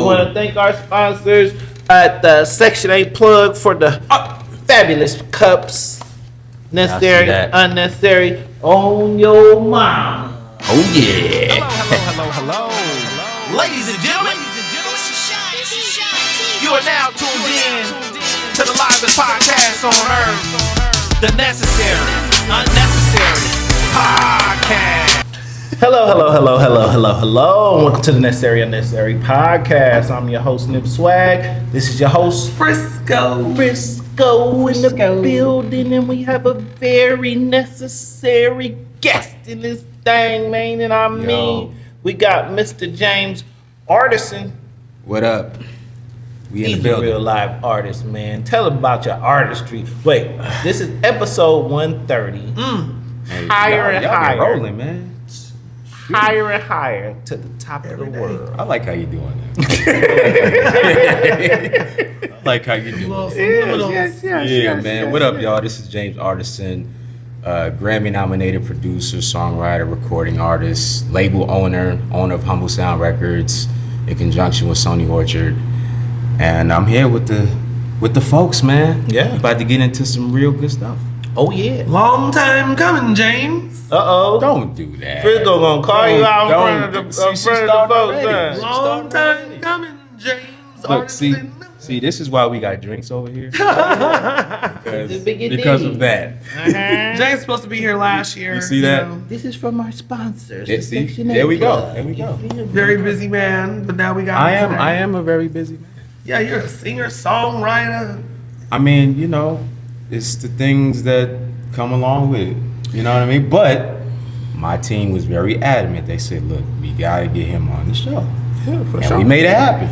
I want to thank our sponsors at the Section 8 plug for the fabulous cups. Necessary, unnecessary, on your mind. Oh yeah. Hello. Ladies and gentlemen, you are now tuned in to the livest podcast on earth, the Necessary, Unnecessary Podcast. Hello. Welcome to the Necessary Unnecessary Podcast. I'm your host, Nip Swag. This is your host, Frisco in the building, and we have a very necessary guest in this thing, man. And I mean, we got Mr. James Artissen. What up? We in He's the building. a real live artist, man. Tell him about your artistry. Wait, this is episode 130. Hey, Higher and y'all higher. been rolling, man. Higher and higher to the top of the world. I like how you doing that. I like how you doing that. Yeah, man. What up, y'all? This is James Artissen, Grammy Nominated producer, songwriter, recording artist, label owner of Humble Sound Records, in conjunction with Sony Orchard. And I'm here with the folks, man. Yeah. About to get into some real good stuff. Oh yeah. Long time coming, James. Don't do that. Frisco gonna call you out in front of the folks. Long time coming, James. Look, Artissen. see, this is why we got drinks over here. because of that. James supposed to be here last year. You see that? know. This is from our sponsors. Yeah, the see? Section There 8 we go. Club. There we go. You feel me? Very busy man, but now we got. I him today. am a very busy man. Yeah, you're a singer, songwriter. I mean, it's the things that come along with it. You know what I mean? But my team was very adamant. They said, look, we gotta get him on the show. Yeah, for And we made it happen.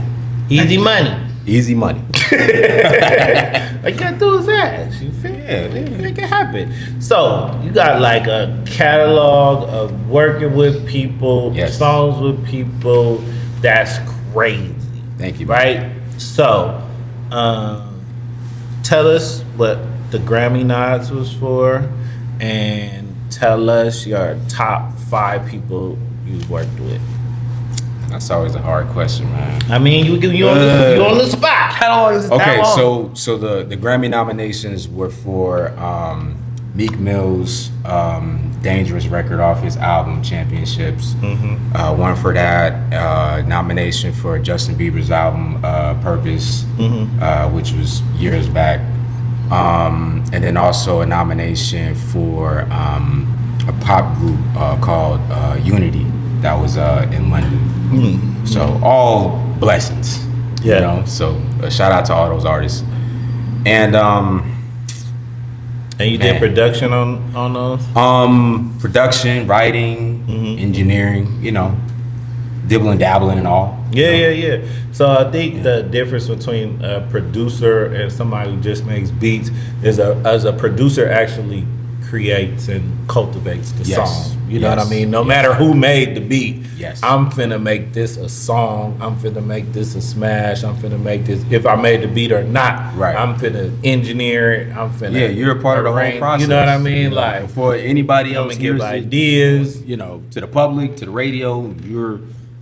Easy money. Easy money. All you gotta do is ask. You feel? Yeah. Make it happen. So you got like a catalog of working with people, Yes. songs with people. That's crazy. Thank you. Right? So, tell us what the Grammy nods was for, and tell us your top 5 people you've worked with. That's always a hard question, man. I mean, you on the spot. Catalog is Okay, that long. so the Grammy nominations were for Meek Mill's Dangerous record off his album Championships. One for that, nomination for Justin Bieber's album Purpose, which was years back. And then also a nomination for a pop group called Unity that was in London. So all blessings, So a shout out to all those artists. And you did production on those? production, writing, engineering, dibbling, dabbling, and all. Yeah. So I think the difference between a producer and somebody who just makes beats is as a producer actually creates and cultivates the Yes. song. You know what I Yes. mean? No matter who made the beat, Yes. I'm finna make this a song. I'm finna make this a smash. I'm finna make this, if I made the beat or not, Right. I'm finna engineer it. I'm finna Yeah, you're a part of the whole arrange- process. You know what I mean? Like, before anybody I'm else gonna give hears it, ideas. to the public, to the radio, you're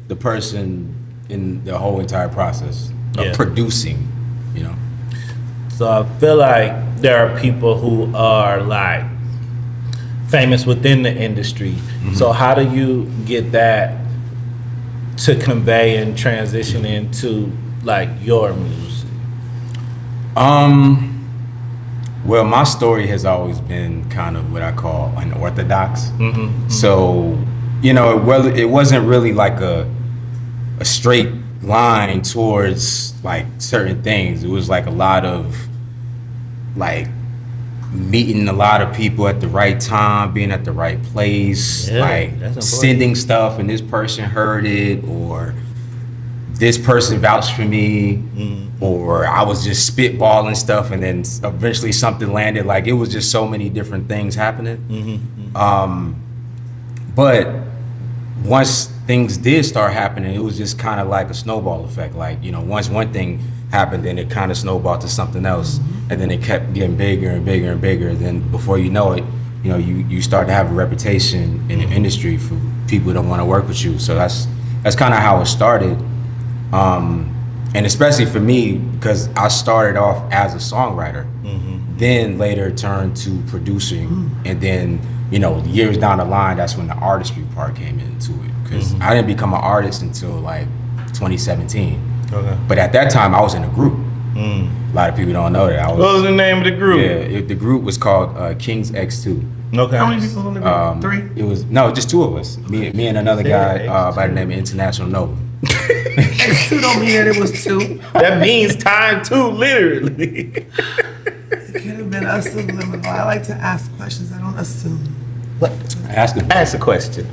the person in the whole entire process of Yeah. producing. So I feel like there are people who are like famous within the industry. So how do you get that to convey and transition into like your music? Well, my story has always been kind of what I call unorthodox. So, it wasn't really like a straight line towards like certain things. It was like a lot of like meeting a lot of people at the right time, being at the right place, Yeah, like that's important. sending stuff and this person heard it, or this person vouched for me, or I was just spitballing stuff and then eventually something landed. Like it was just so many different things happening. But once things did start happening, it was just kind of like a snowball effect. Like, once one thing happened, then it kind of snowballed to something else, and then it kept getting bigger and bigger and bigger. Then before you know it, you start to have a reputation in the industry for people that want to work with you. So that's kind of how it started. And especially for me, because I started off as a songwriter, then later turned to producing, and then, you know, years down the line, that's when the artistry part came into it. Because I didn't become an artist until like 2017. Okay. But at that time, I was in a group. A lot of people don't know that. What was the name of the group? Yeah, the group was called Kings X2. Okay. How many people in the group? 3? It was just 2 of us. Me and another guy by the name of International Nova. X2 don't mean that it was 2. That means time two, literally. It could have been us subliminal. I like to ask questions. I don't assume. What? Ask him. Ask a question.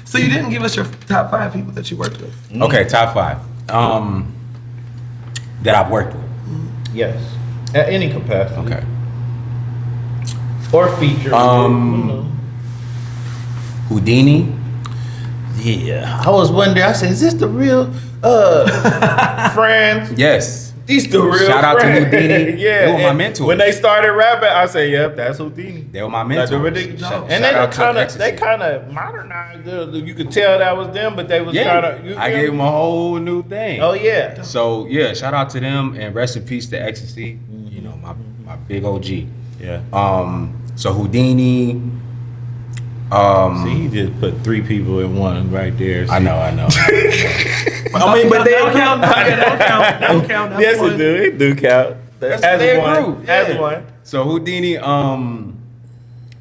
So you didn't give us your top 5 people that you worked with. Okay, top 5 that I've worked with. Yes. At any capacity. Okay. Or feature. Houdini. Yeah. I was wondering, I said, is this the real friends? Yes. These the real Shout out to friends. Houdini. Yeah. They were my and mentors. when they started rapping, I said, yep, that's Houdini. They were my Like mentors. the ridiculous. Shout And out to they Ecstasy. kind of modernized it. You could tell that was them, but they was kind of. I gave them a whole new thing. Oh yeah. So yeah, shout out to them and rest in peace to Ecstasy. You know, my big OG. Yeah. So Houdini. See, he just put 3 people in one right there. I know. I mean, but they Don't count. Don't count. That's Yes, one. it do. It do count. That's As their one. group. As Yeah. one. So Houdini,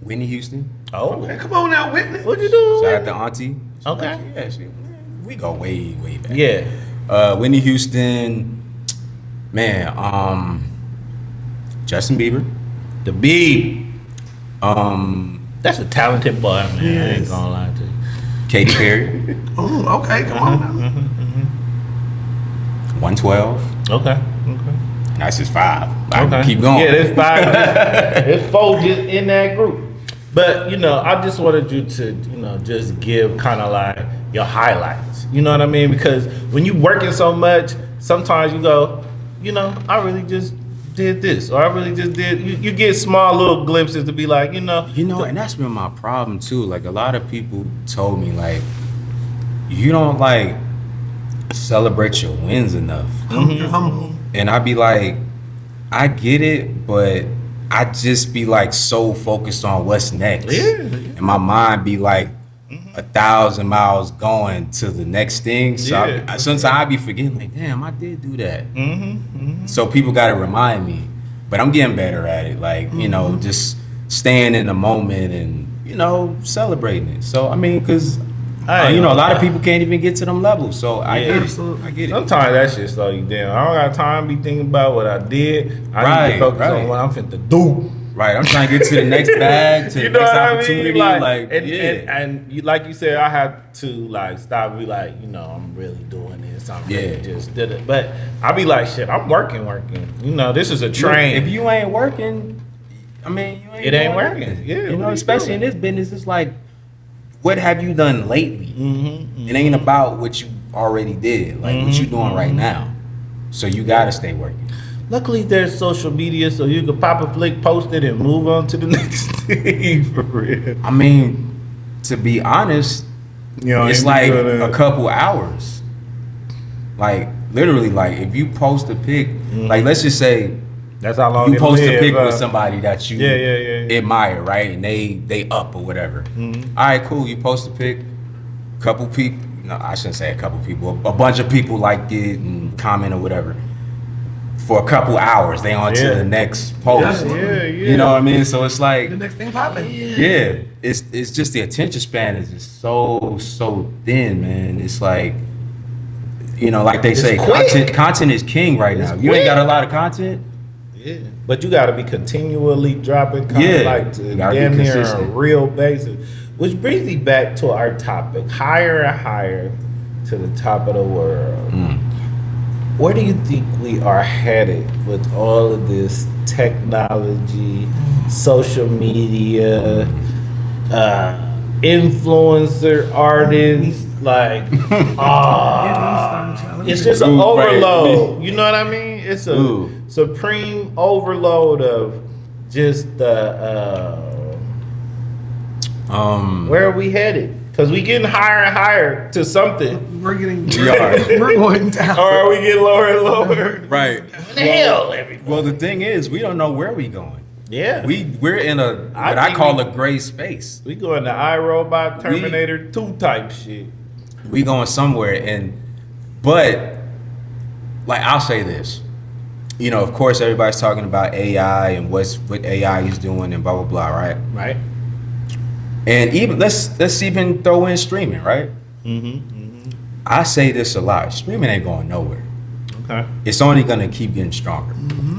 Whitney Houston. Oh. Okay, come on now, witness. What you doing? Shout out to Auntie. Okay. Yeah, we go way back. Yeah. Whitney Houston, man. Justin Bieber. The Beeb. That's a talented boy, man. I ain't Yes. gonna lie to you. Katy Perry. Oh, okay, come on now. 112. Okay. That's just 5. I Okay. can keep going. Yeah, there's 5. There's 4 just in that group. But you know, I just wanted you to, just give kind of like your highlights. You know what I mean? Because when you working so much, sometimes you go, I really just did this, or I really just did. You get small little glimpses to be like, and that's been my problem too. Like a lot of people told me, like, you don't like celebrate your wins enough. You're humble. And I'd be like, I get it, but I just be like so focused on what's next. Yeah. And my mind be like 1,000 miles going to the next thing. So Yeah. sometimes I be forgetting, like, damn, I did do that. So people got to remind me. But I'm getting better at it. Like, just staying in the moment and, celebrating it. So, I mean, because, a lot of people can't even get to them levels. So I Yeah. get it. Absolutely. I get it. sometimes that shit slow you down. I don't got time to be thinking about what I did. I need Right, to focus right. on what I'm finna do. Right, I'm trying to get to the next bag, to You the know next what I mean? opportunity. Like, yeah. and you, like you said, I had to like stop and be like, I'm really doing this. I'm really Yeah. just did it. But I be like, shit, I'm working. This is a train. If you ain't working, I mean, you ain't It ain't doing working. nothing. Yeah, what are you especially doing? in this business, it's like, what have you done lately? It ain't about what you already did, like what you doing right now. So you gotta stay working. Luckily, there's social media, so you can pop a flick, post it, and move on to the next thing. For real. I mean, to be honest, it's like a couple hours. Like literally, like if you post a pic, like let's just say That's how long you it post live, a pic with somebody that you Yeah. admire, right? And they up or whatever. All right, cool. You post a pic, couple people. No, I shouldn't say a couple people. A bunch of people liked it and comment or whatever. For a couple hours, they on to Yeah. the next post. Yeah. You know what I mean? So it's like, The next thing popping. yeah, it's just the attention span is just so thin, man. It's like, like they say, quick. content is king right now. You ain't got a lot of content. Yeah, but you got to be continually dropping content, Yeah, like to you gotta be damn near on a consistent. real basis. Which brings me back to our topic: higher and higher to the top of the world. Where do you think we are headed with all of this technology, social media, influencer artists? Like, it's just an Ooh, right. overload. You know what I mean? It's a Ooh. supreme overload of just the. Where are we headed? Because we getting higher and higher to something. we're getting We are. we're going down. Or we get lower and lower. Right. The hell, everybody. Well, the thing is, we don't know where we going. Yeah. We're in what I think call a gray space. We going to iRobot Terminator 2 type shit. We going somewhere, but like I'll say this, you know, of course everybody's talking about AI and what AI is doing and blah blah blah, right? Right. And even let's even throw in streaming, right? I say this a lot: streaming ain't going nowhere. Okay. It's only gonna keep getting stronger.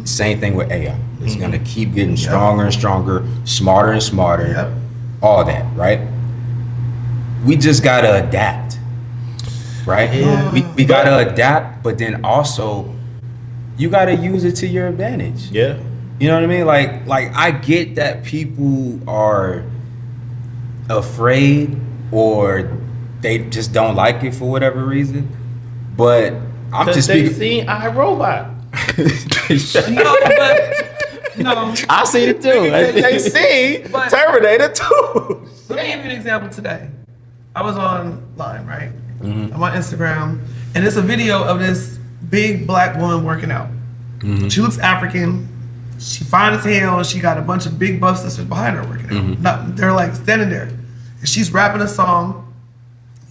Same thing with AI. It's gonna keep getting stronger and stronger, smarter and smarter, all that, right? We just gotta adapt, right? Yeah. We gotta adapt, but then also you gotta use it to your advantage. Yeah. You know what I mean? Like I get that people are afraid or they just don't like it for whatever reason, but I'm just they speaking. seen iRobot. No. I seen it too. They seen But- Terminator 2. Let me give you an example today. I was online, right? I'm on Instagram, and it's a video of this big black woman working out. She looks African. She fine as hell, and she got a bunch of big buff sisters behind her working out. They're like standing there, and she's rapping a song,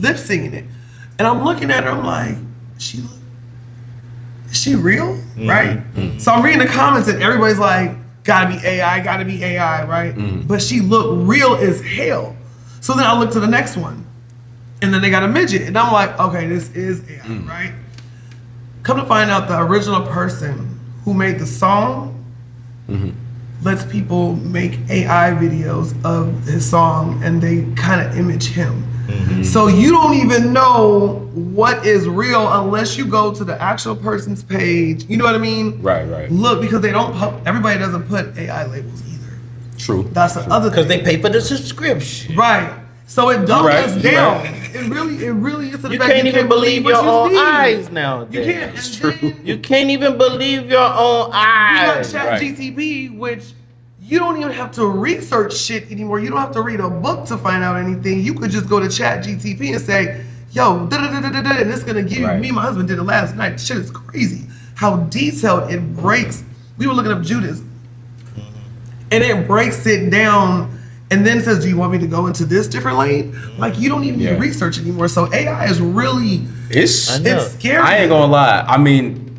lip singing it. And I'm looking at her, I'm like, is she real? Right? So I'm reading the comments, and everybody's like, gotta be AI, right? But she looked real as hell. So then I look to the next one, and then they got a midget, and I'm like, okay, this is AI, right? Come to find out, the original person who made the song lets people make AI videos of his song, and they kind of image him. So you don't even know what is real unless you go to the actual person's page. You know what I mean? Right. Look, because they don't. Everybody doesn't put AI labels either. True. That's the other thing. Because they pay for the subscription. Right. So it dumps Right, us down. right. It really is to the You fact can't even believe your what you own see. eyes nowadays. You can't. It's And true. then You can't even believe your own You got eyes. Chat Right. GTP, which you don't even have to research shit anymore. You don't have to read a book to find out anything. You could just go to Chat GTP and say, yo, da-da-da-da-da-da, and it's gonna give you, Right. me and my husband did it last night. Shit is crazy. How detailed it breaks. We were looking up Judaism. And it breaks it down and then says, do you want me to go into this different lane? Like, you don't even need to Yeah. research anymore. So AI is really, It's know. it's scary. I ain't gonna lie. I mean,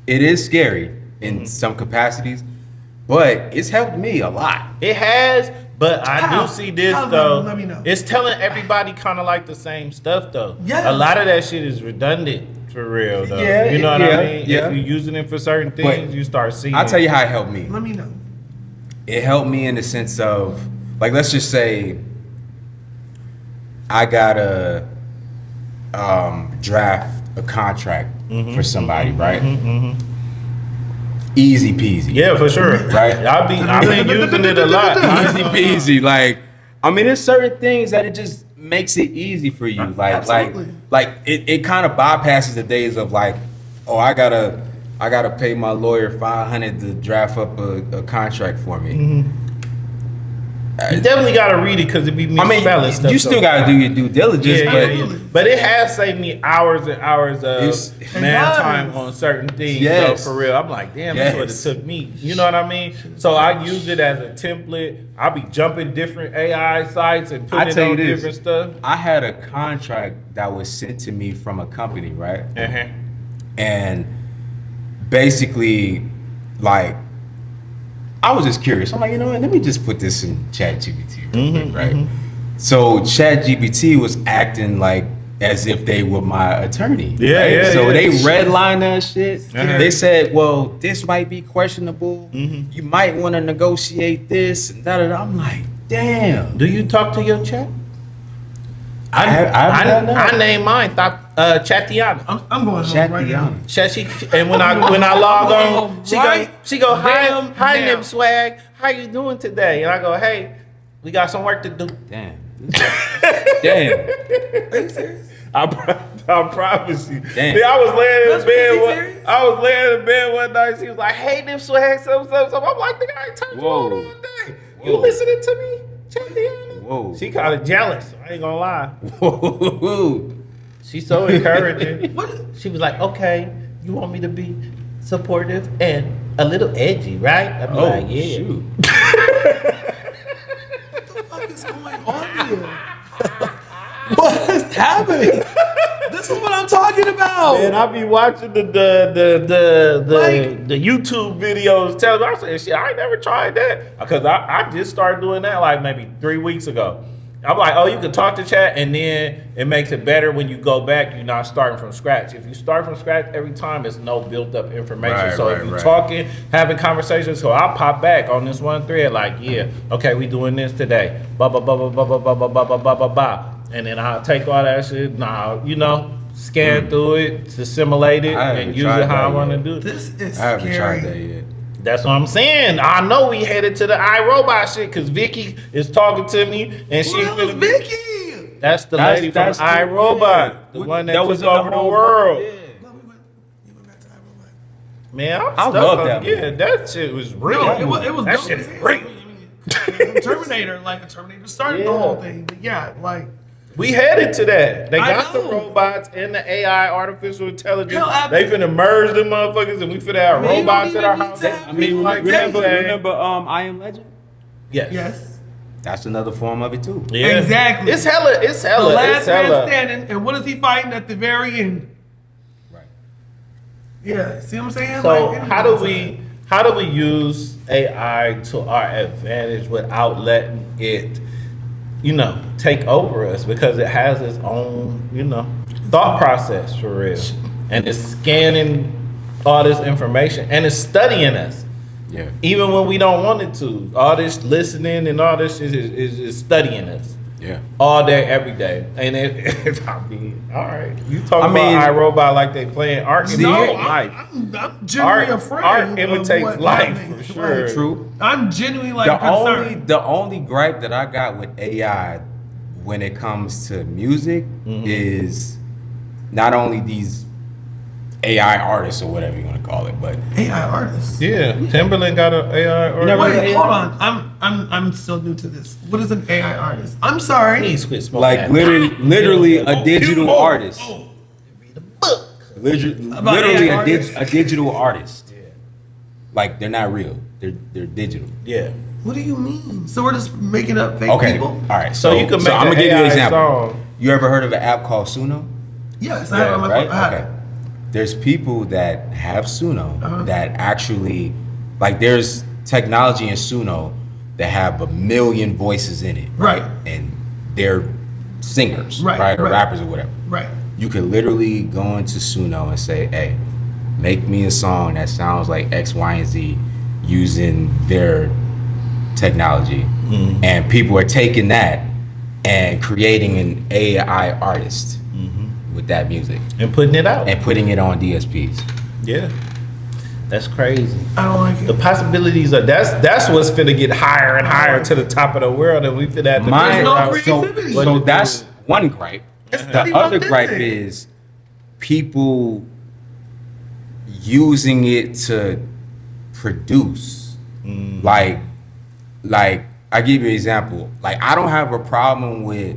it is scary in some capacities, but it's helped me a lot. It has, but I How? do see this How? though. Let me know. It's telling everybody kind of like the same stuff though. Yes. A lot of that shit is redundant for real though. Yeah, you know what yeah, I mean? yeah. If you're using it for certain things, you start seeing. I'll tell you how it helped me. Let me know. It helped me in the sense of, like, let's just say I gotta draft a contract for somebody, right? Easy peasy. Yeah, for sure. Right. I've been using it a lot. Easy peasy. Like, I mean, there's certain things that it just makes it easy for you. Like, Absolutely. like it kind of bypasses the days of like, oh, I gotta pay my lawyer $500 to draft up a contract for me. You definitely gotta read it because it be I mean, misspelling stuff. you still gotta do your due diligence, Yeah, but yeah, yeah. But it has saved me hours and hours of It's- man It time does. on certain things. Yes. Though, for real, I'm like, damn, Yes. that's what it took me. You know what I mean? So I use it as a template. I be jumping different AI sites and I putting it tell you on this. different stuff. I had a contract that was sent to me from a company, right? Uh-huh. And basically, like, I was just curious. I'm like, you know what? Let me just put this in ChatGPT, real quick, right? So ChatGPT was acting like as if they were my attorney. Yeah, right? yeah, So yeah. they redlined that shit. Uh-huh. They said, well, this might be questionable. You might want to negotiate this. And da da da. I'm like, damn. Do you talk to your chat? I haven't done that. I named mine Chatiana. I'm going home right now. Chatiana. And when I log on, she go hi Damn, hi damn. Nip Swag, how you doing today? And I go, hey, we got some work to do. Damn. Damn. Are you serious? I promise you. Damn. Yeah, I was laying in That's bed. crazy, serious? I was laying in bed one night. She was like, "Hey, Nip Swag, something." I'm like, "Nigga, I ain't talked to you all Whoa. day. You Whoa. listening to me, Chatiana?" Whoa. She kind of jealous. I ain't gonna lie. Whoa. She's so encouraging. What? She was like, okay, you want me to be supportive and a little edgy, right? I'm like, yeah. Shoot. What the fuck is going on here? What is happening? This is what I'm talking about. Man, I be watching the YouTube videos telling me, I said, shit, I ain't never tried that. Because I just started doing that like maybe 3 weeks ago. I'm like, oh, you can talk to chat, and then it makes it better when you go back. You're not starting from scratch. If you start from scratch every time, it's no built up information. Right, so if you're talking, having conversations, so I'll pop back on this one thread, like, yeah, okay, we doing this today. Blah, blah, blah, blah, blah, blah, blah, blah, blah, blah, blah, blah, blah. And then I'll take all that shit, scan through it, to assimilate it, and use it how I want to do it. This is I haven't tried that scary. yet. That's what I'm saying. I know we headed to the iRobot shit because Vicky is talking to me and she Who the hell is finna- Vicky? That's the lady from iRobot, the one that took over the world. No, you went back to iRobot. Man, I'm I stuck love on- that Yeah, movie. that shit was real. No, it was that dope shit as is hell. great. Terminator, like a Terminator started the Yeah. whole thing. But yeah, like We headed to that. They I got the know. robots and the AI, artificial intelligence. Hell, They finna merge them motherfuckers, and we finna have Man, you robots don't at our even house. need to have people like that. Remember I Am Legend? Yes. yes, That's another form of it too. Yeah. Exactly. It's hella. the last man hella. standing, and what is he fighting at the very end? Right. Yeah, see what I'm saying? So Like, how do we use AI to our advantage without letting it, take over us, because it has its own, thought process for real, and it's scanning all this information and it's studying us Yeah. even when we don't want it to. All this listening and all this is studying us. Yeah. All day, every day, and I mean, all right. You talking I mean- about iRobot like they playing art See, imitates yeah, life. I'm genuinely Art- afraid. art of imitates what life, happening. for sure. Like, True. I'm genuinely like The concerned. only gripe that I got with AI when it comes to music is not only these AI artists or whatever you want to call it, but AI artists. Yeah, Timberland got an AI or never- Wait, hold on. I'm still new to this. What is an AI artist? I'm sorry. Please quit smoking. like that. literally a digital artist. Read a book. About Literally AI artists? a digital artist. Like they're not real. They're digital. Yeah. What do you mean? So we're just making up fake Okay. people? All right. So you can make I'm an gonna give you AI an example. song. You ever heard of an app called Suno? Yes, I have it on my Right? phone. I have Okay. it. There's people that have Suno Uh-huh. that actually, like, there's technology in Suno that have 1 million voices in it. Right. And they're singers, Right, right? Or right. rappers or whatever. Right. You could literally go into Suno and say, hey, make me a song that sounds like X, Y, and Z using their technology. And people are taking that and creating an AI artist with that music And putting it out. and putting it on DSPs. Yeah. That's crazy. I don't like The it. possibilities are that's what's finna get higher and higher to the top of the world, and we finna have to Mine, figure no out creativity. what so to do. that's one gripe. It's The not even other gripe authentic. is people using it to produce. Like I give you an example. Like I don't have a problem with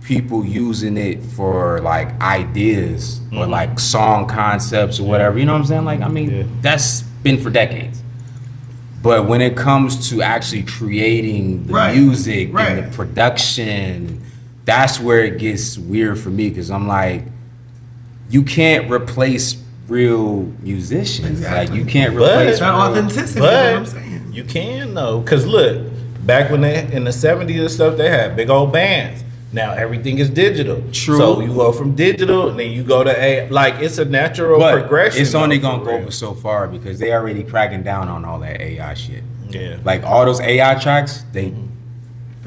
people using it for like ideas or like song concepts or whatever. You know what I'm saying? Like I mean, Yeah. that's been for decades. But when it comes to actually creating the Right, music and right. the production, that's where it gets weird for me because I'm like, you can't replace real musicians. Exactly. Like you can't But- replace That real- authenticity is what I'm But saying. you can though, cause look, back when they in the 70s and stuff, they had big old bands. Now everything is digital. True. So you go from digital, and then you go to A. Like it's a natural But progression. it's only though, gonna for go real. but so far because they already cracking down on all that AI shit. Yeah. Like all those AI tracks, they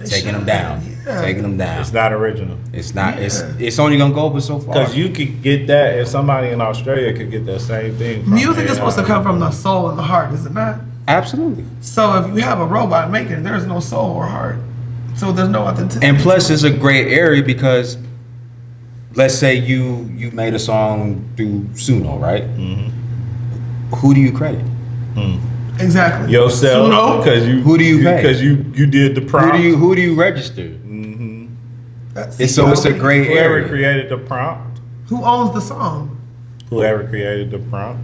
taking them should. down, Yeah. taking them down. It's not original. It's not. Yeah. It's only gonna go but so far. Because you could get that, and somebody in Australia could get that same thing. From Music is AI. supposed to come from the soul and the heart, is it not? Absolutely. So if you have a robot making it, there's no soul or heart. So there's no authenticity. And plus, it's a gray area because, let's say you made a song through Suno, right? Who do you credit? Exactly. Yourself, Suno? because you Who do you pay? because you did the prompt. Who do you register? That's- It's a gray Whoever area. created the prompt. Who owns the song? Whoever created the prompt.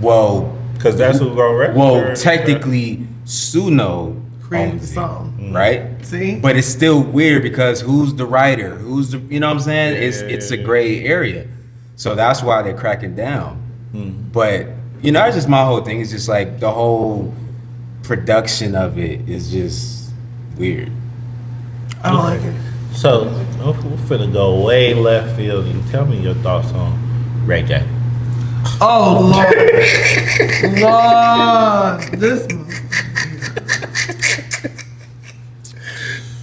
Well, Because that's who's gonna register. well, technically, Suno Created owns the it, song. right? See? But it's still weird because who's the writer? Who's the, you know what I'm saying? It's a gray area. So that's why they're cracking down. But, you know, that's just my whole thing. It's just like the whole production of it is just weird. I don't like it. So we're finna go way left field and tell me your thoughts on Ray J. Oh, Lord. Lord. This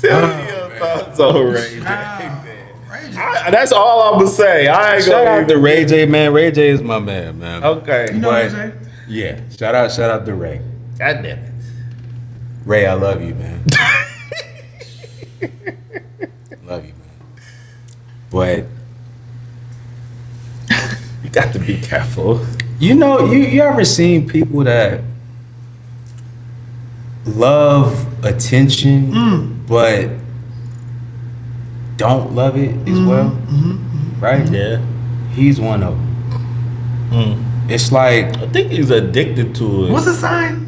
Tell me your thoughts on Ray J. Ray J. That's all I'm gonna say. I ain't Shout gonna out to Ray J, man. Ray J is my man. Okay. You know But- Ray J? Yeah, shout out to Ray. God damn it. Ray, I love you, man. Love you, man. But You got to be careful. you know, you ever seen people that love attention but don't love it as well? Right? Yeah. He's one of them. It's like I think he's addicted to it. What's his sign?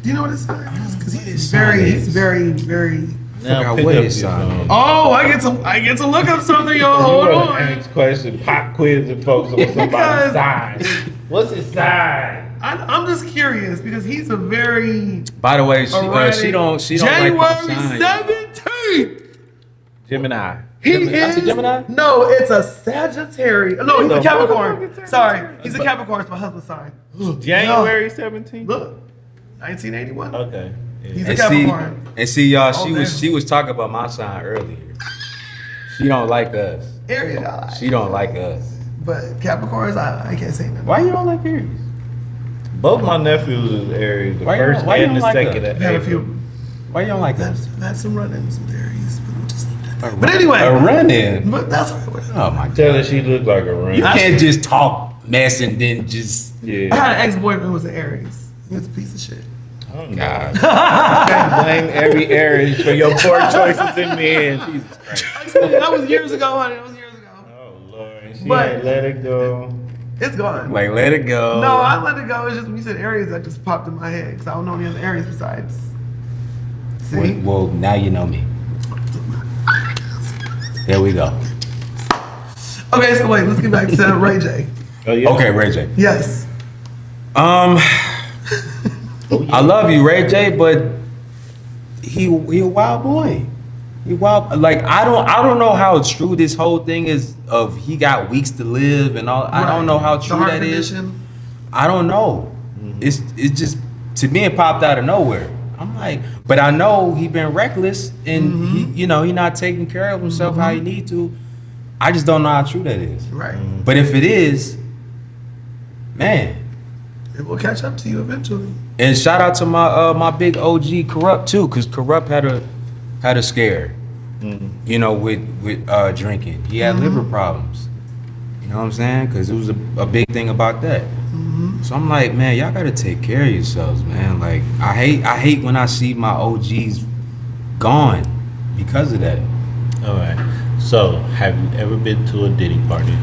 Do you know what his sign is? Because his he's sign very, is. he's very. Now forgot pick what up his your sign phone. is. Oh, I get to look up something, y'all. Hold You wanna on. ask questions, pop quiz and folks on Because- somebody's side. What's his side? I'm just curious because he's a very By the way, she erratic- don't like my January sign. 17th. Gemini. He Gemini- I said is Gemini? No, it's a Sagittarius. No, he's The a Capricorn. motherfucking Sorry, he's a Capricorn. It's my husband's sign. January 17th? Look, 1981. Okay. He's a And Capricorn. see y'all, Oh, she was talking about my sign earlier. She don't like us. Aries, I like. She don't like us. But Capricorns, I can't say nothing. Why you don't like Aries? Both my nephews is Aries, the Why you first don't- why you and the don't like second that? of I've had a April. few. Why you don't like us? I've had some run-ins with Aries, but we'll just leave that. But anyway, A run-in. but that's all right. Oh my Tell her god. she look like a ring. You can't just talk mess and then just I Yeah. had an ex-boyfriend who was an Aries. He was a piece of shit. Oh, God. God. Blame every Aries for your poor choices in men. Jesus Christ. That was years ago, honey. That was years ago. Oh, Lord. She But- ain't let it go. It's gone. Like let it go. No, I let it go. It's just when you said Aries, that just popped in my head because I don't know any other Aries besides. See? Well, now you know me. There we go. Okay, so wait, let's get back to Ray J. Oh, yeah. Okay, Ray J. Yes. I love you, Ray J, but he a wild boy. He wild. Like I don't know how true this whole thing is. Of he got weeks to live and all. I don't know how The true heart that is. condition. I don't know. It's just to me it popped out of nowhere. I'm like, but I know he been reckless and he he not taking care of himself how he need to. I just don't know how true that is. Right. But if it is, man. It will catch up to you eventually. And shout out to my big OG Corrupt too, cause Corrupt had a scare, you know, with drinking. He had liver problems. You know what I'm saying? Cause it was a big thing about that. So I'm like, man, y'all gotta take care of yourselves, man. Like I hate when I see my OGs gone because of that. All right. So, have you ever been to a Diddy party?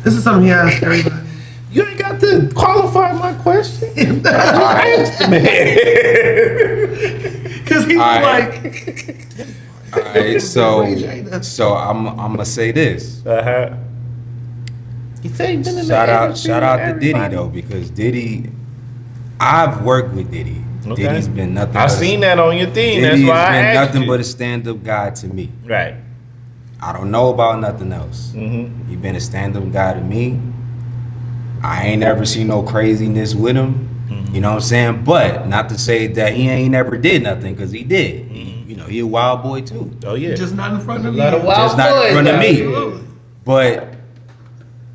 This is something he asked everybody. You ain't got to qualify my question. I just asked the man. Because he was All like, right. All right, so Ray J, that's- so I'm gonna say this. Uh-huh. He said he been in the Shout out industry to with Diddy everybody. though, because Diddy, I've worked with Diddy. Okay. Diddy's been nothing. I but seen that on your thing. That's Diddy's why I been asked nothing you. but a stand-up guy to me. Right. I don't know about nothing else. Mm-hmm. He been a stand-up guy to me. I ain't never seen no craziness with him. Mm-hmm. You know what I'm saying? But not to say that he ain't never did nothing, because he did. He a wild boy too. Oh yeah. just not in front of a lot me. of wild Just not in boys front of out me. here. Absolutely. But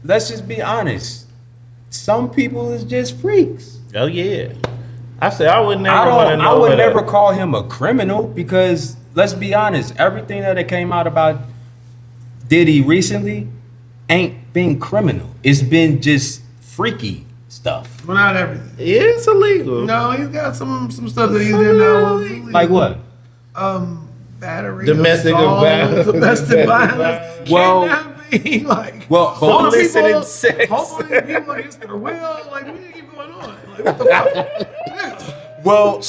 let's just be honest. Some people is just freaks. Oh yeah. I said I would never I want to don't. know. I would what never a- call him a criminal because let's be honest. Everything that came out about Diddy recently ain't been criminal. It's been just freaky stuff. But not everything. It's illegal. No, he's got some stuff that he didn't know. Like what? battery, Domestic violence. domestic violence, Well- kidnapping, like Well, holding Soliciting people, sex. holding people against their will. Like, what do you keep going on? Like, what the fuck? well,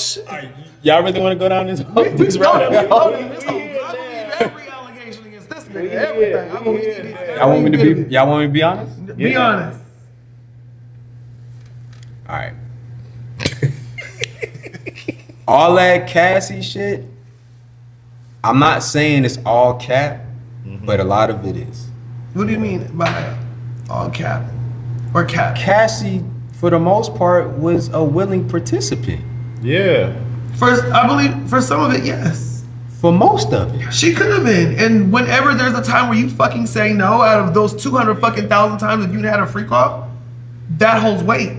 y'all really want to go down this We route? I believe every allegation against this nigga, everything. I believe Y'all want me to be honest? Be honest. All right. All that Cassie shit, I'm not saying it's all cap, but a lot of it is. What do you mean by all cap or cap? Cassie, for the most part, was a willing participant. Yeah. First, I believe for some of it, yes. For most of it. She could have been. And whenever there's a time where you fucking say no, out of those 200 fucking thousand times that you had a freak off, that holds weight.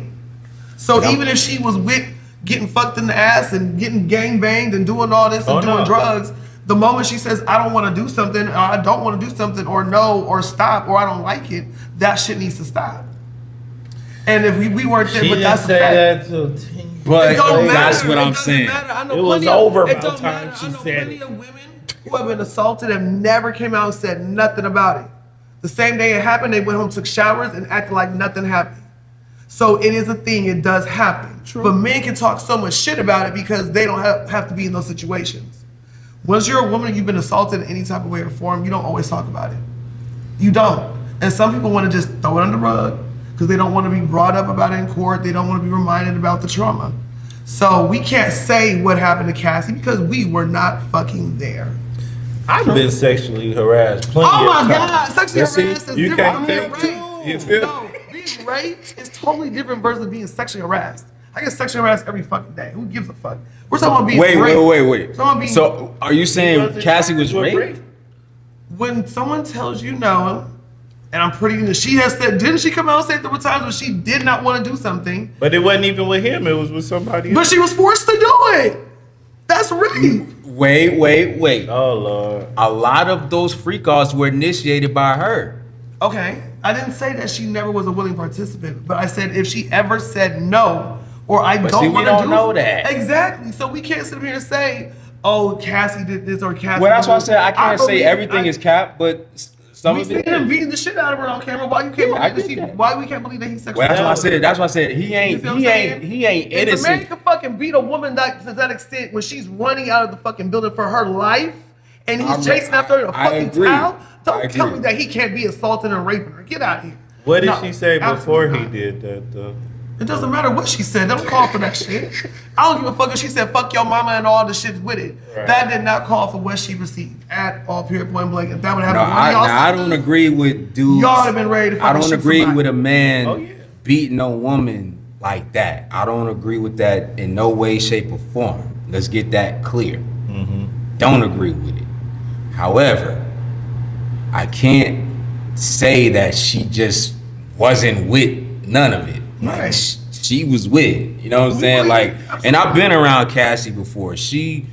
So Yep. even if she was with getting fucked in the ass and getting gang banged and doing all this and Oh, doing no. drugs, the moment she says, I don't want to do something, or I don't want to do something, or no, or stop, or I don't like it, that shit needs to stop. And if we weren't there, She but didn't that's a say fact. that till 10 years. But It don't that's matter. what It I'm doesn't saying. matter. I know It was plenty of- over it by don't the time matter. she I know said plenty it. of women who have been assaulted have never came out and said nothing about it. The same day it happened, they went home, took showers, and acted like nothing happened. So it is a thing. It does happen. True. But men can talk so much shit about it because they don't have to be in those situations. Once you're a woman and you've been assaulted in any type of way or form, you don't always talk about it. You don't. And some people want to just throw it on the rug because they don't want to be brought up about it in court. They don't want to be reminded about the trauma. So we can't say what happened to Cassie because we were not fucking there. I've been sexually harassed plenty Oh my of God, times. sexually But see, harassed is you different can't from being take raped. You feel? No, being raped is totally different versus being sexually harassed. I get sexually harassed every fucking day. Who gives a fuck? We're talking about being raped. Wait. Someone being, So are you saying Cassie was raped? when someone tells you no, and I'm pretty, she has said, didn't she come out and say there were times when she did not want to do something, But it wasn't even with him. It was with somebody but else. she was forced to do it. That's rape. Wait. Oh, Lord. A lot of those freak offs were initiated by her. Okay, I didn't say that she never was a willing participant, but I said if she ever said no, or I But don't see, we want to don't do know that. Exactly. So we can't sit here and say, oh, Cassie did this or Cassie. Well, that's did why I this. said I can't say believe- everything is cap, but some We of seen it him is. beating the shit out of her on camera. Why you can't Yeah, I believe get that. Why we can't believe that he's sexually? Well, that's why I said he You ain't see what I'm saying? he ain't If a man innocent. can fucking beat a woman to that extent when she's running out of the fucking building for her life and he's chasing after her in a I fucking agree. towel, I don't tell agree. me that he can't be assaulting and raping her. Get out of here. What did No, she say before absolutely he not. did that, though? It doesn't matter what she said. Don't call for that shit. I don't give a fuck if she said fuck your mama and all the shit with it. Right. That did not call for what she received at all, period, point blank. If that would happen No, to one of y'all I don't sisters, agree with dudes. y'all have been ready to I fucking don't shoot agree somebody. with a man Oh, yeah. beating a woman like that. I don't agree with that in no way, shape, or form. Let's get that clear. Don't agree with it. However, I can't say that she just wasn't with none of it. Like, Right. she was with it. You know what I'm saying? Like, and I've been around Cassie before. She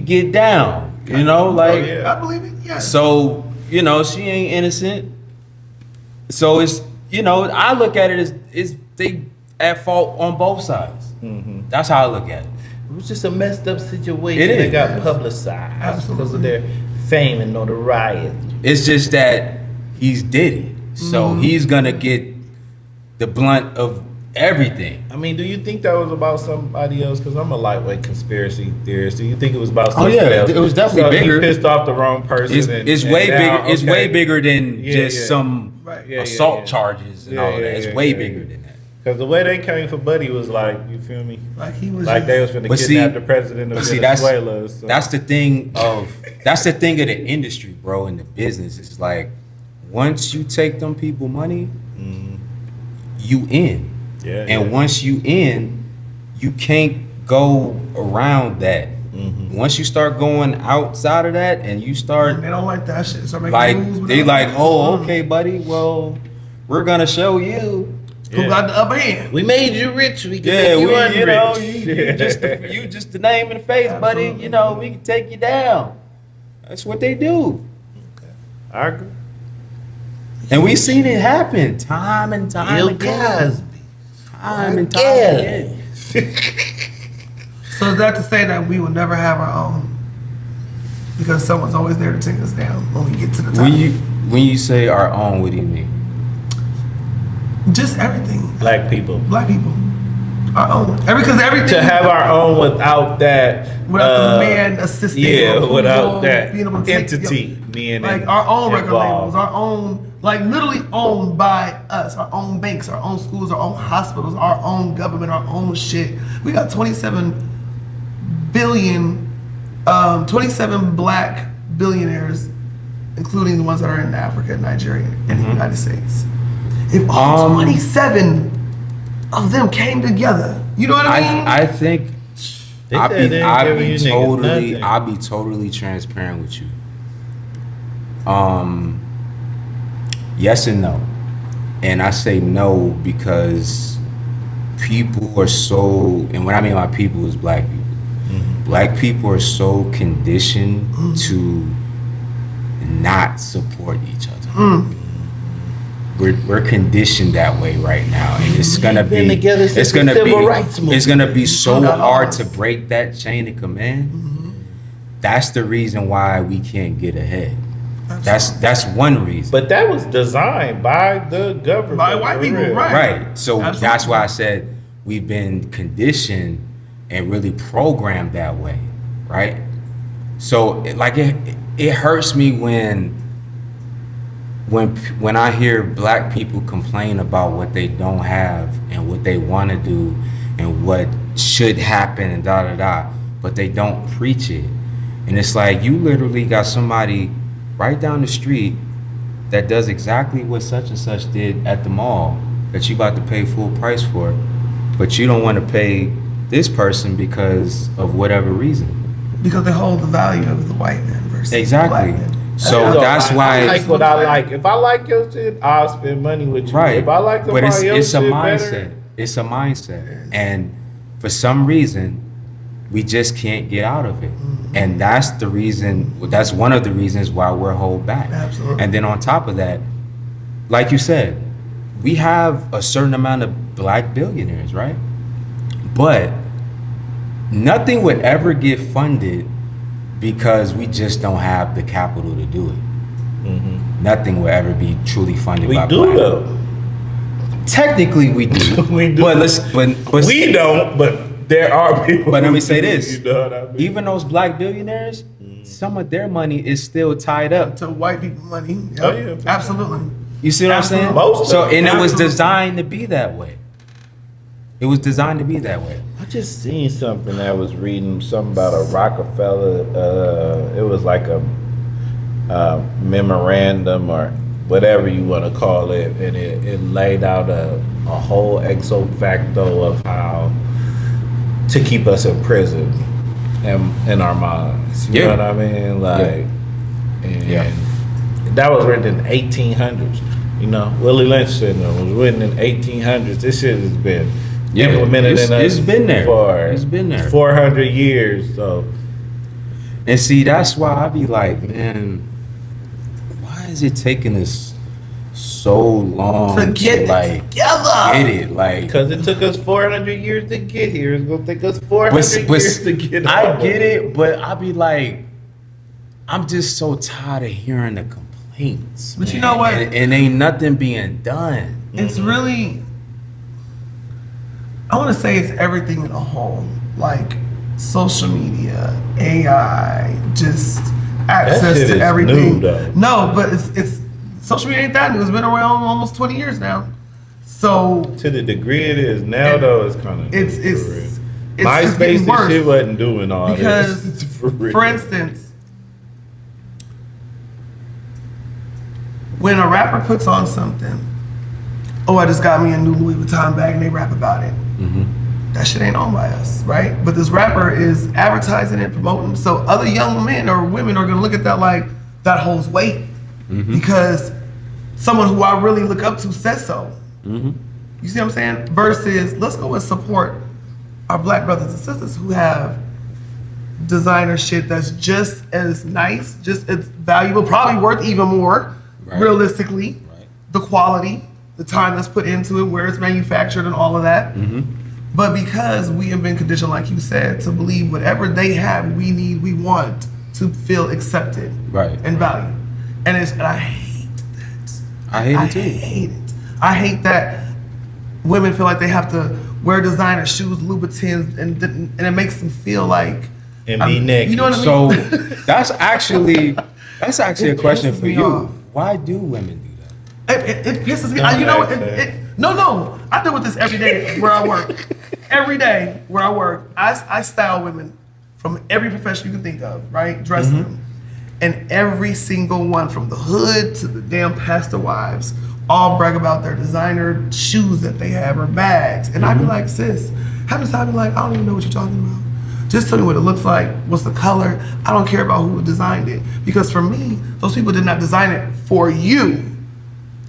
get down. You know, like. yeah. I believe it, yes. So, you know, she ain't innocent. So it's, you know, I look at it as they at fault on both sides. That's how I look at it. It was just a messed up situation It that is. got publicized because of their fame and notoriety. It's just that he's did it. So he's gonna get the blunt of everything. I mean, do you think that was about somebody else? Because I'm a lightweight conspiracy theorist. Do you think it was about something yeah, else? it was definitely so bigger. He pissed off the wrong person. It's way now, bigger. It's okay. way bigger than Yeah, just yeah. some Right. Yeah, assault yeah. charges and Yeah, all of yeah, that. It's yeah, way yeah, bigger yeah. than that. Because the way they came for Buddy was like, you feel me? Like he was Like just, they was finna But see- kidnap the president of But see, Venezuela. so. that's the thing of the industry, bro, in the business. It's like once you take them people money, you in. Yeah, And yeah. once you in, you can't go around that. Once you start going outside of that and you start they don't like that shit. So making like moves with they them. like, oh, okay, buddy, well, we're gonna show you. Who got the upper hand? We made you rich. We can Yeah, make you we, unrich. you know, you just the name in the face, buddy. Absolutely. You know, we can take you down. That's what they do. I agree. And we've seen it happen time and time Bill again. Cosby. Time and time again. So is that to say that we will never have our own because someone's always there to take us down when we get to the top. When you say our own, what do you mean? Just everything. Black people. Black people. Our own. Because everything. To have our own without that. Without the man assisting. Yeah, without that being able to entity being like our own record involved. labels, our own, like literally owned by us, our own banks, our own schools, our own hospitals, our own government, our own shit. We got 27 black billionaires, including the ones that are in Africa, Nigeria, and the United States. If all 27 of them came together, you know what I mean? I think I'll be nothing. totally transparent with you. Yes and no. And I say no because people are so, and what I mean by people is black people. Black people are so conditioned to not support each other. We're conditioned that way right now, and it's gonna be so hard to break that chain of command. That's the reason why we can't get ahead. That's one reason. But that was designed by the government. By white people, Real. right. Right. So Absolutely. that's why I said we've been conditioned and really programmed that way, right? So it hurts me when I hear black people complain about what they don't have and what they want to do and what should happen and but they don't preach it. And it's like you literally got somebody right down the street that does exactly what such and such did at the mall that you about to pay full price for, but you don't want to pay this person because of whatever reason. Because they hold the value of the white man versus Exactly. the black man. So that's why I like what I like. If I like your shit, I'll spend money with you. right. If I like but somebody it's else's a shit mindset. better, It's a mindset, and for some reason, we just can't get out of it. And that's the reason. That's one of the reasons why we're held back. Absolutely. And then on top of that, like you said, we have a certain amount of black billionaires, right? But nothing would ever get funded because we just don't have the capital to do it. Nothing will ever be truly funded we by do black. though. Technically, we do. We do. But We don't, but there are people. But let who me say do, this: you know what I mean? even those black billionaires, some of their money is still tied up. To white people money. Yep. Oh, yeah. Absolutely. You see what I'm saying? Most of So, them. and it was Absolutely. designed to be that way. It was designed to be that way. I just seen something. I was reading something about a Rockefeller. It was like a memorandum or whatever you want to call it, and it laid out a whole ex facto of how to keep us in prison in our minds. You know what I mean? Like, and that was written in the 1800s. You know, Willie Lynch syndrome was written in 1800s. This shit has been implemented in us. It's been there. For It's been there. 400 years. So, And see, that's why I be like, man, why is it taking us so long To get it together. get it? Like, because it took us 400 years to get here, it's gonna take us 400 years to get. I all get of it, but I be like, I'm just so tired of hearing the complaints. But you man. know what? And ain't nothing being done. It's really, I want to say it's everything in a whole. Like social media, AI, just access shit to is everything. new, though. No, but it's social media ain't that new. It's been around almost 20 years now. So To the degree it is now, though, it's kind of it's MySpace getting and worse. shit wasn't doing all Because, this. For real. for instance, when a rapper puts on something, oh, I just got me a new Louis Vuitton bag, and they rap about it. That shit ain't owned by us, right? But this rapper is advertising it, promoting, so other young men or women are gonna look at that like that holds weight because someone who I really look up to says so. You see what I'm saying? Versus, let's go and support our black brothers and sisters who have designer shit that's just as nice, just as valuable, probably worth even more, realistically. The quality, the time that's put into it, where it's manufactured and all of that. But because we have been conditioned, like you said, to believe whatever they have, we need, we want, to feel accepted Right. and valued. And I hate that. I hate it too. I hate it. I hate that women feel like they have to wear designer shoes, Louboutins, and it makes them feel like And be naked. You know what I mean? So that's actually a question pisses for me you. off. Why do women do that? It pisses me. Don't You know, ask that. no. I deal with this every day where I work. Every day where I work, I style women from every profession you can think of, right? Dress them, and every single one, from the hood to the damn pastor wives, all brag about their designer shoes that they have or bags, and I be like, sis, half the time I be like, I don't even know what you're talking about. Just tell me what it looks like, what's the color. I don't care about who designed it. Because for me, those people did not design it for you.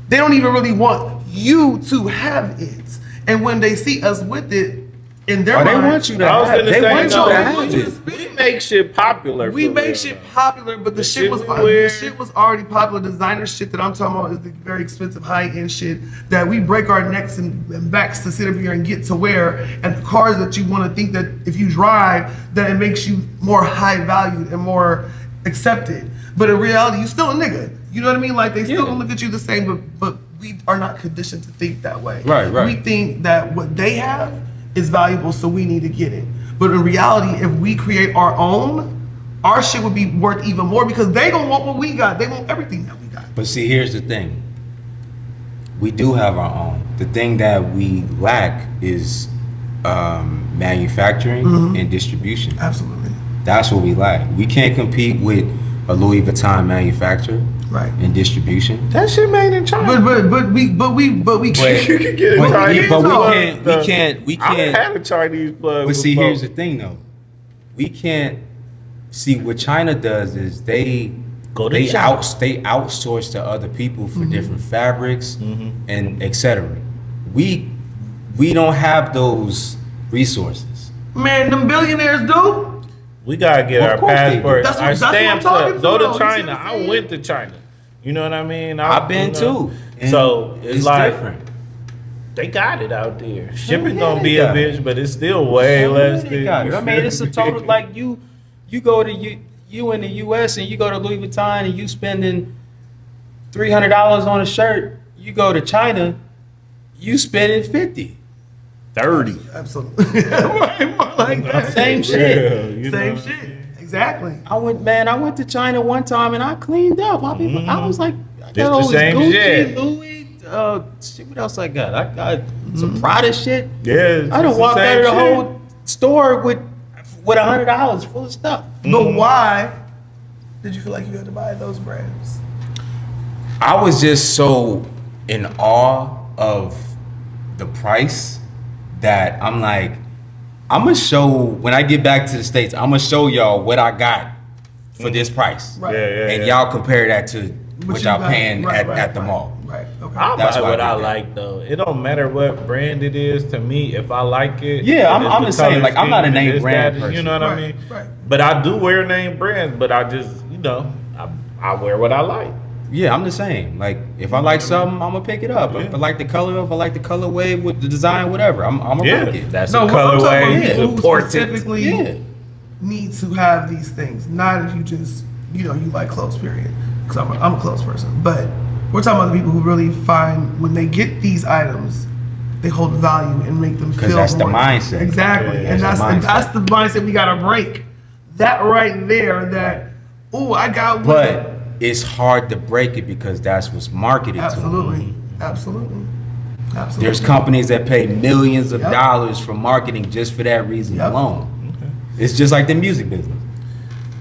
They don't even really want you to have it. And when they see us with it, in their Oh, they mind, want you to I was have. gonna They say, want you no, to have it. we make shit popular. we for make real, shit though. popular, but the shit was we wear- the shit was already popular. Designer shit that I'm talking about is the very expensive high-end shit that we break our necks and backs to sit up here and get to wear, and the cars that you want to think that if you drive that it makes you more high valued and more accepted. But in reality, you still a nigga. You know what I mean? Like they still Yeah. look at you the same, but we are not conditioned to think that way. Right. We think that what they have is valuable, so we need to get it. But in reality, if we create our own, our shit would be worth even more because they don't want what we got. They want everything that we got. But see, here's the thing. We do have our own. The thing that we lack is manufacturing and distribution. Absolutely. That's what we lack. We can't compete with a Louis Vuitton manufacturer Right. and distribution. That shit made in China. But we You can get a But, Chinese but plug. we I can't. had a Chinese plug. But see, before. here's the thing though. We can't see what China does is they outsource to other people for different fabrics and etc. We don't have those resources. man, them billionaires do. We gotta get Of our course they do. passport, That's what- our that's what I'm stamps talking up. Go to, to though. China. You see what I'm I saying? went to China. You know what I mean? I've been too. And So it's like different. they got it out there. Shipping yeah, gonna they be a got it. bitch, but it's still way less than. I mean, it's a total like you go to you in the U.S. and you go to Louis Vuitton and you spending $300 on a shirt. You go to China, you spending 50. 30. Absolutely. Right, more like that. Same shit. you Same know. shit. Exactly. I went to China one time and I cleaned up. I was like, I It's got the all this same Gucci, shit. Louis. Shit, what else I got? I got some Prada shit. Yeah, I done walked out of the whole store with $100 full of stuff. But why did you feel like you had to buy those brands? I was just so in awe of the price that I'm like, I'm gonna show when I get back to the States, I'm gonna show y'all what I got for this price. Right. Yeah. Y'all compare that to what you y'all got. paying Right, at the mall. Right. Okay. I'll That's buy why I what did I that. like though. It don't matter what brand it is to me. If I like it, Yeah, and it's I'm the just saying, color like, I'm not a scheme and name this, brand that, You person. know what I Right, mean? right. But I do wear name brands. But I just, I wear what I like. Yeah, I'm the same. Like if I like something, I'm gonna pick it up. If I like the color, if I like the colorway with the design, whatever, I'm gonna Yeah, rock it. that's No, a I'm talking about colorway. people who Support it. specifically Yeah. need to have these things. Not if you just, you like clothes, period. Because I'm a clothes person. But we're talking about the people who really find when they get these items, they hold value and make them 'Cause feel that's the more. mindset. Exactly. Yeah, and that's the that's the mindset we gotta break. That right there, that, ooh, I got But it's hard to break it because that's what's marketed to absolutely. them. Absolutely. Absolutely. There's companies that pay millions of Yep. dollars for marketing just for that reason Yep. alone. It's just like the music business.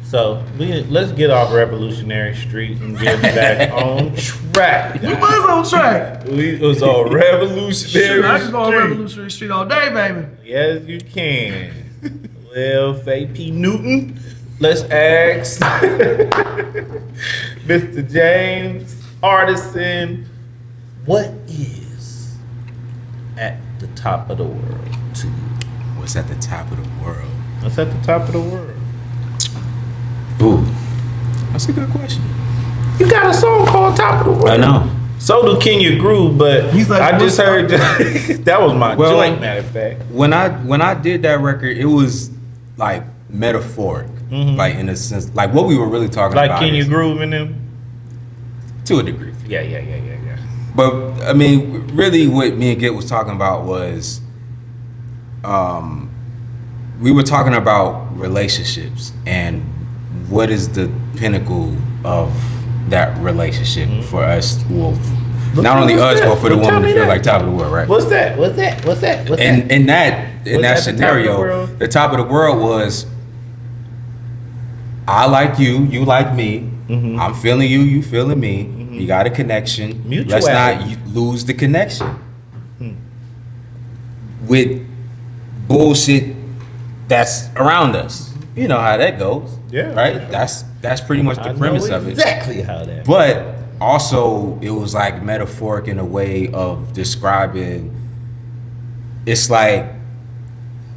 So let's get off Revolutionary Street and get back on track. We was on track. We was on Revolutionary Shoot, I can go on Street. Revolutionary Street all day, baby. Yes, you can. Well, Faye P. Newton, let's ask Mr. James Artissen, what is at the top of the world to you? What's at the top of the world? What's at the top of the world? Ooh, that's a good question. You got a song called Top of the World. I know. So do Kenya Groove, but He's like, I just what's heard that was my Well, joint, matter of fact. When I did that record, it was like metaphoric Like in a sense, like what we were really talking Like, about. can you groove in them? To a degree. Yeah. But I mean, really, what me and Git was talking about was, we were talking about relationships and what is the pinnacle of that relationship for us. Well, not only us, but for the woman to feel like top of the world, right? What's that? And in that scenario, the top of the world was, I like you, you like me. I'm feeling you, you feeling me. You got a connection. Let's not lose the connection with bullshit that's around us. You know how that goes. Yeah. Right? That's pretty much the premise of it. Exactly how that. But also, it was like metaphoric in a way of describing, it's like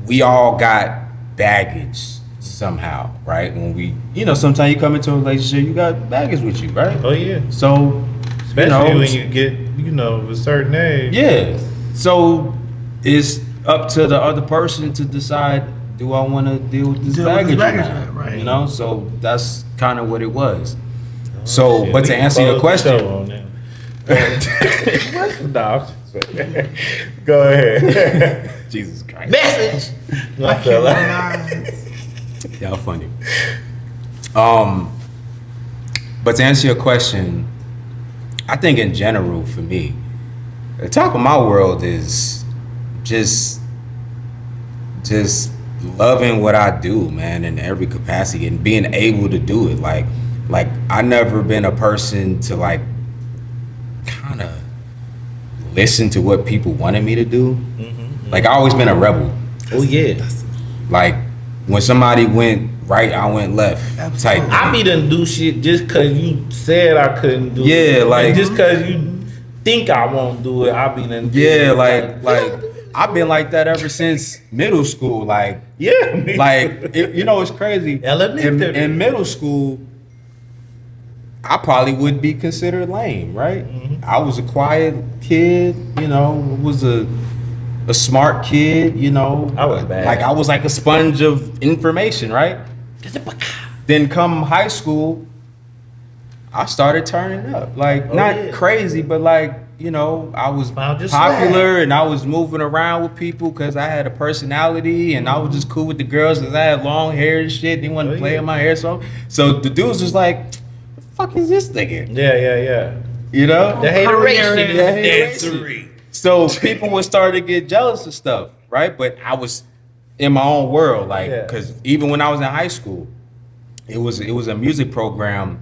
we all got baggage somehow, right? When we, sometimes you come into a relationship, you got baggage with you, right? Oh yeah. So, especially when you get, a certain age. Yeah. So, it's up to the other person to decide, do I want to deal with this baggage or not? Right. So that's kind of what it was. So, but to answer your question, No, go ahead. Jesus Christ, Message. I can't recognize. y'all funny. But to answer your question, I think in general for me, the top of my world is just loving what I do, man, in every capacity and being able to do it. Like I never been a person to like kind of listen to what people wanted me to do. Like I always been a rebel. Oh yeah. Like when somebody went right, I went left. Type. I be done do shit just cause you said I couldn't do it. Yeah, like and just cause you think I won't do it, I be done. Yeah, like I've been like that ever since middle school. Like yeah, like it's crazy. Elementary. In middle school, I probably would be considered lame, right? I was a quiet kid, was a smart kid, I was bad. Like I was like a sponge of information, right? Then come high school, I started turning up. Like not crazy, but like, I was popular and I was moving around with people because I had a personality and I was just cool with the girls because I had long hair and shit. They wanted to play in my hair, so the dudes was like, "The fuck is this nigga?" Yeah. The hateration. So people would start to get jealous of stuff, right? But I was in my own world, like, because even when I was in high school, it was a music program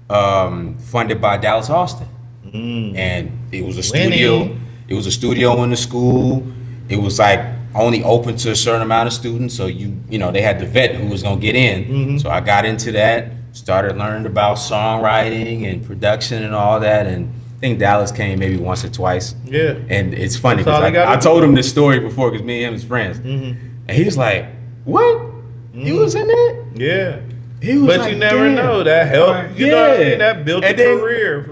funded by Dallas Austin, and it was a studio. It was a studio in the school. It was like only open to a certain amount of students, so they had to vet who was gonna get in. So I got into that, started learning about songwriting and production and all that, and I think Dallas came maybe once or twice. Yeah. And it's funny because I told him this story before because me and him was friends. And he was like, "What? You was in it?" Yeah. He was but like, you never damn. know. That helped. You know what I mean? That built a career.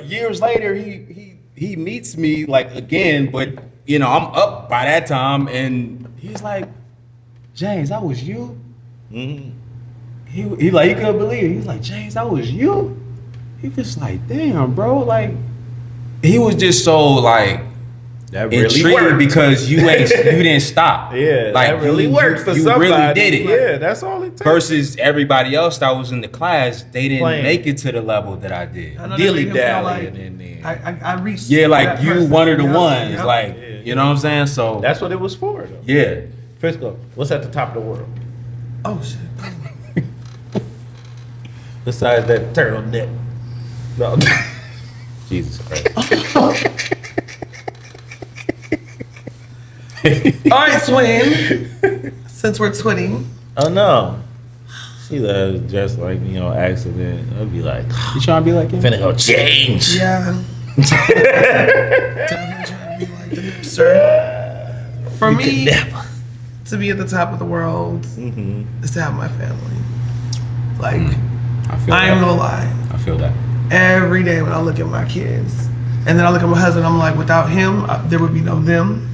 Years later, he meets me like again, but I'm up by that time, and he's like, "James, that was you." He couldn't believe it. He's like, "James, that was you." He was like, "Damn, bro!" Like, he was just so like that really intrigued worked because you didn't stop. Yeah, like that really worked for you somebody. Really did it. Yeah, that's all it takes. Versus everybody else that was in the class, they didn't make it to the level that I did. Dilly dallying in there. I reached. Yeah, like you person. one of the ones. Like you know what I'm saying. So that's what it was for, though. Yeah. Frisco, what's at the top of the world? Oh shit. Besides that turtleneck. No. Jesus Christ. All right, Swin. Since we're twinning. Oh no. She dressed like me on accident. I'd be like, you trying to be like him? Finna go change. Yeah. Definitely trying to be like the hipster. For me, to be at the top of the world is to have my family. Like, I ain't gonna lie. I feel that. Every day when I look at my kids, and then I look at my husband, I'm like, without him, there would be no them.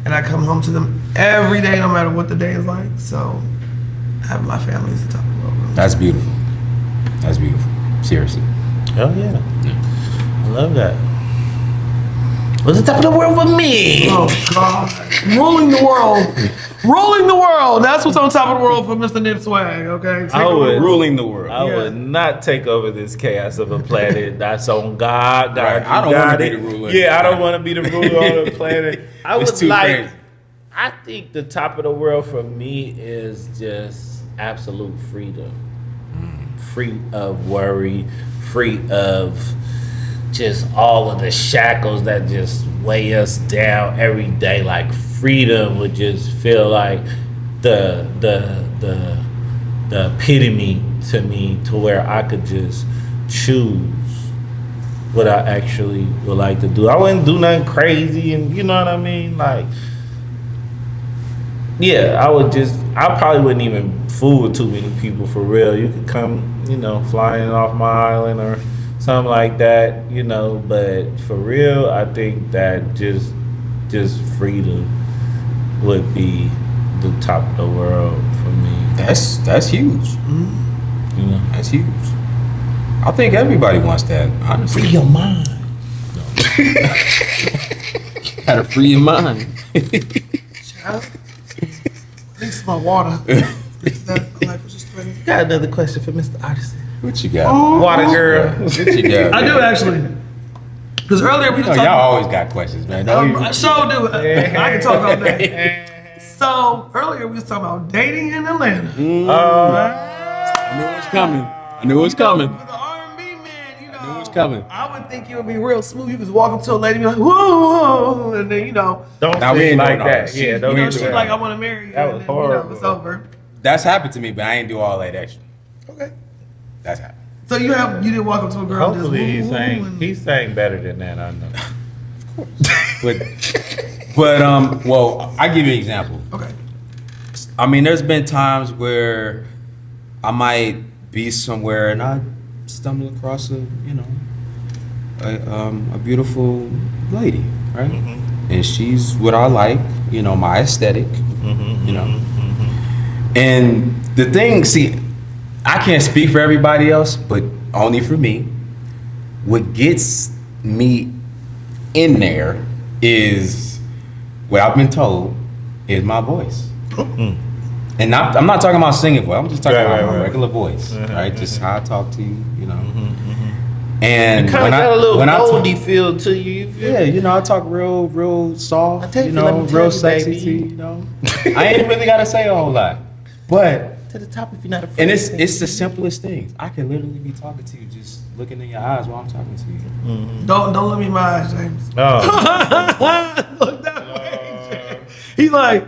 And I come home to them every day, no matter what the day is like. So, having my family is the top of the world. That's beautiful. That's beautiful. Seriously. Oh yeah. I love that. What's the top of the world for me? Oh God, ruling the world, ruling the world. That's what's on top of the world for Mr. Nip Swag. Okay, I would ruling the world. I would not take over this chaos of a planet. That's on God. Right. I don't want to be the ruler. Yeah, I don't want to be the ruler on the planet. I It's would too like. crazy. I think the top of the world for me is just absolute freedom. Free of worry, free of just all of the shackles that just weigh us down every day. Like freedom would just feel like the epitome to me, to where I could just choose what I actually would like to do. I wouldn't do nothing crazy, and you know what I mean? Like, yeah, I probably wouldn't even fool with too many people for real. You could come, flying off my island or something like that, but for real, I think that just freedom would be the top of the world for me. That's huge. That's huge. I think everybody wants that, honestly. Free your mind. Gotta free your mind. Child, thanks for my water. That life was just threatening. Got another question for Mr. Artissen. What you got? Water girl. What you got? I do actually, because earlier we were talking. Y'all always got questions, man. I sure do. I can talk all day. So earlier we was talking about dating in Atlanta. I knew it was coming. I knew it was coming. For the R&B man, I knew it was coming. I would think it would be real smooth. You could just walk up to a lady and be like, whoa, and then Don't Now, we say it ain't like doing all that. that. Yeah, We don't ain't do she's doing like, that. I want to marry you. That and was then, horrible. It's over. That's happened to me, but I ain't do all that extra. Okay. That's happened. So you didn't walk up to a girl. and Hopefully just, he's saying better than that. I know. But well, I give you an example. Okay. I mean, there's been times where I might be somewhere and I stumble across a beautiful lady, right? Mm-hmm. And she's what I like, my aesthetic, Mm-hmm. And the thing, see, I can't speak for everybody else, but only for me. What gets me in there is what I've been told is my voice. And I'm not talking about singing voice. I'm just talking about my regular voice, right? Just how I talk to you, And Kind of got a little goldy feel to you. yeah, I talk real soft, I tell you, let me tell real you, sexy baby. to you, I ain't really gotta say a whole lot, but To the top if you're not afraid. and it's the simplest things. I can literally be talking to you, just looking in your eyes while I'm talking to you. Don't look me in my eyes, James. Oh. Look that way, James. He's like,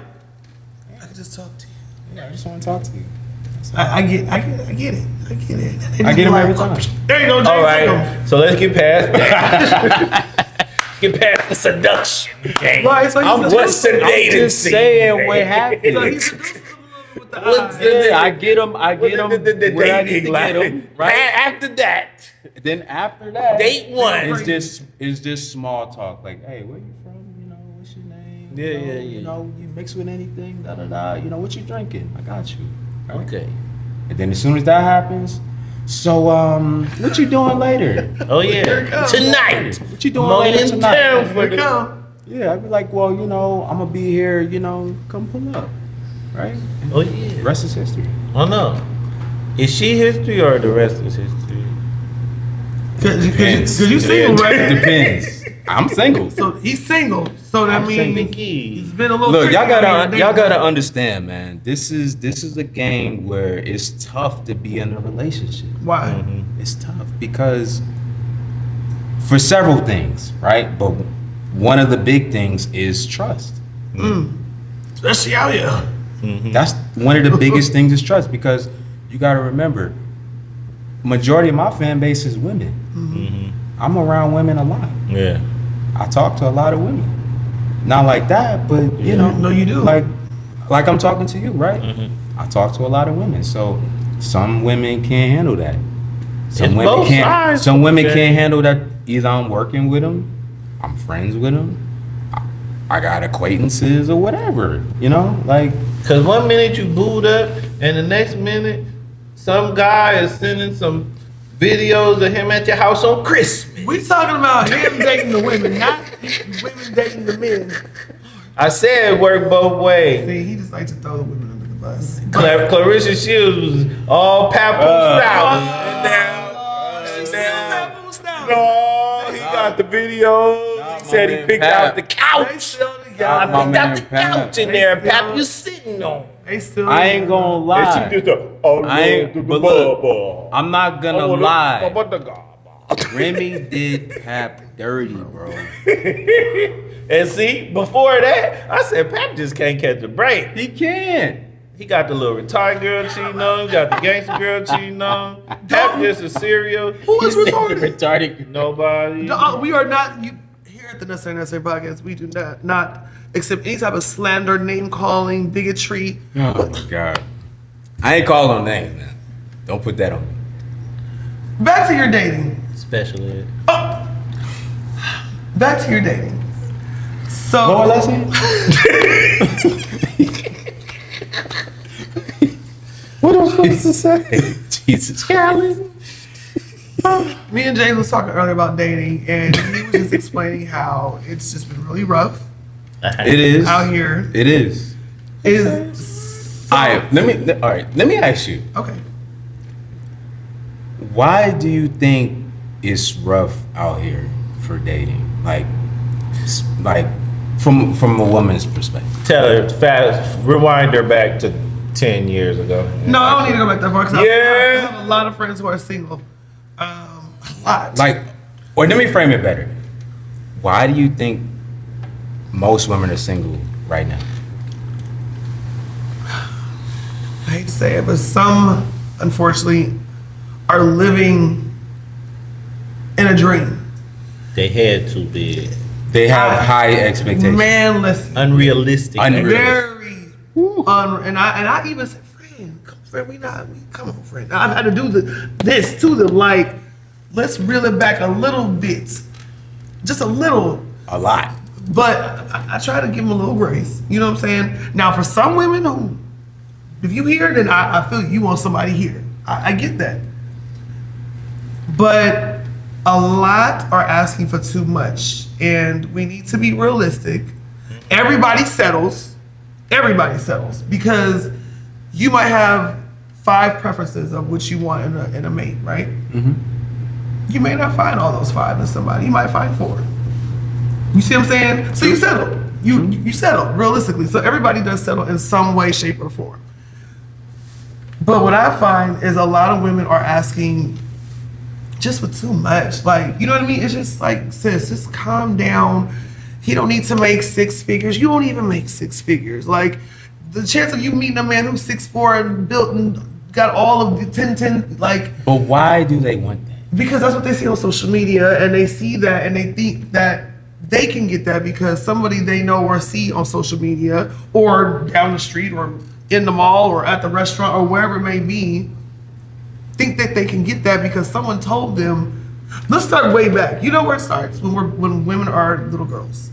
I can just talk to you. Yeah, I just want to talk to you. I get it. I get it. I get him every time. There you go, James. All right. So let's get past that. Get past the seduction game. Right, so he's What's the dating just scene? saying what So happened. he's seducing with the What's eyes. the- Yeah, I get him where I need to get him, right? After that, Then after that, date one. it's just small talk. Like, hey, where you from? What's your name? Yeah. You mix with anything? Da da da. What you drinking? I got you. Right? Okay. And then as soon as that happens, so what you doing later? Oh yeah. Tonight. What you doing Moment later in tonight? town Here for it the. come. Yeah, I'd be like, well, I'm gonna be here. Come pull up, right? Oh yeah. The rest is history. Oh no. Is she history or the rest is history? Because you single, right? Depends. I'm single. So he's single. So that I'm means single. he's been a little. Look, tricky y'all out here. gotta understand, man. This is a game where it's tough to be in a relationship. Why? It's tough because for several things, right? But one of the big things is trust. Especially out here. That's one of the biggest things is trust, because you got to remember, majority of my fan base is women. I'm around women a lot. Yeah. I talk to a lot of women. Not like that, but No, you do. Like I'm talking to you, right? I talk to a lot of women. So some women can't handle that. Some It's women both can't. sides. Some women Okay. can't handle that. Either I'm working with them, I'm friends with them, I got acquaintances or whatever. Like Cause one minute you booed up, and And the next minute, some guy is sending some videos of him at your house on Christmas. We talking about him dating the women, not women dating the men. I said work both ways. See, he just likes to throw the women under the bus. Clarissa Shields was all papoose style. No, he got the videos. He said he picked out the couch. I picked out the couch in there. Pap, you sitting on. I ain't gonna lie. But look, I'm not gonna lie. Remy did Pap dirty, bro. And see, before that, I said Pap just can't catch a break. He can. He got the little retired girl cheating on him, got the gangster girl cheating on him. Pap just a serial. Who is retarded? Retarded. Nobody. No, we are not. Here at the Necessary Podcast, we do not accept any type of slander, name calling, bigotry. Oh my God. I ain't calling no names, man. Don't put that on me. Back to your dating. Special ed. Back to your dating. So. Go lesson? What am I supposed to say? Jesus Christ. Me and James was talking earlier about dating, and he was just explaining how it's just been really rough It is. out here. It is. So, All right, let me ask you. okay. Why do you think it's rough out here for dating? Like from a woman's perspective. Tell her fast. Rewind her back to 10 years ago. No, I don't need to go back that far because I Yeah. have a lot of friends who are single. A lot. Or let me frame it better. Why do you think most women are single right now? I hate to say it, but some, unfortunately, are living in a dream. They head too big. They have high expectations. Man, listen. Unrealistic. Very. And I even said, friend, come on, friend. I've had to do this to them. Like, let's reel it back a little bit. Just a little. A lot. But I try to give them a little grace. You know what I'm saying? Now, for some women who, if you hear, then I feel you want somebody here. I get that. But a lot are asking for too much. And we need to be realistic. Everybody settles. Because you might have 5 preferences of what you want in a mate, right? Mm-hmm. You may not find all those 5 in somebody. You might find 4. You see what I'm saying? So you settle. You settle, realistically. So everybody does settle in some way, shape, or form. But what I find is a lot of women are asking just for too much. Like, you know what I mean? It's just like, sis, just calm down. He don't need to make 6 figures. You don't even make 6 figures. Like, the chance of you meeting a man who's 6'4" and built and got all of the 10, like. But why do they want that? Because that's what they see on social media, and they see that, and they think that they can get that because somebody they know or see on social media, or down the street, or in the mall, or at the restaurant, or wherever it may be, think that they can get that because someone told them. Let's start way back. You know where it starts? When women are little girls.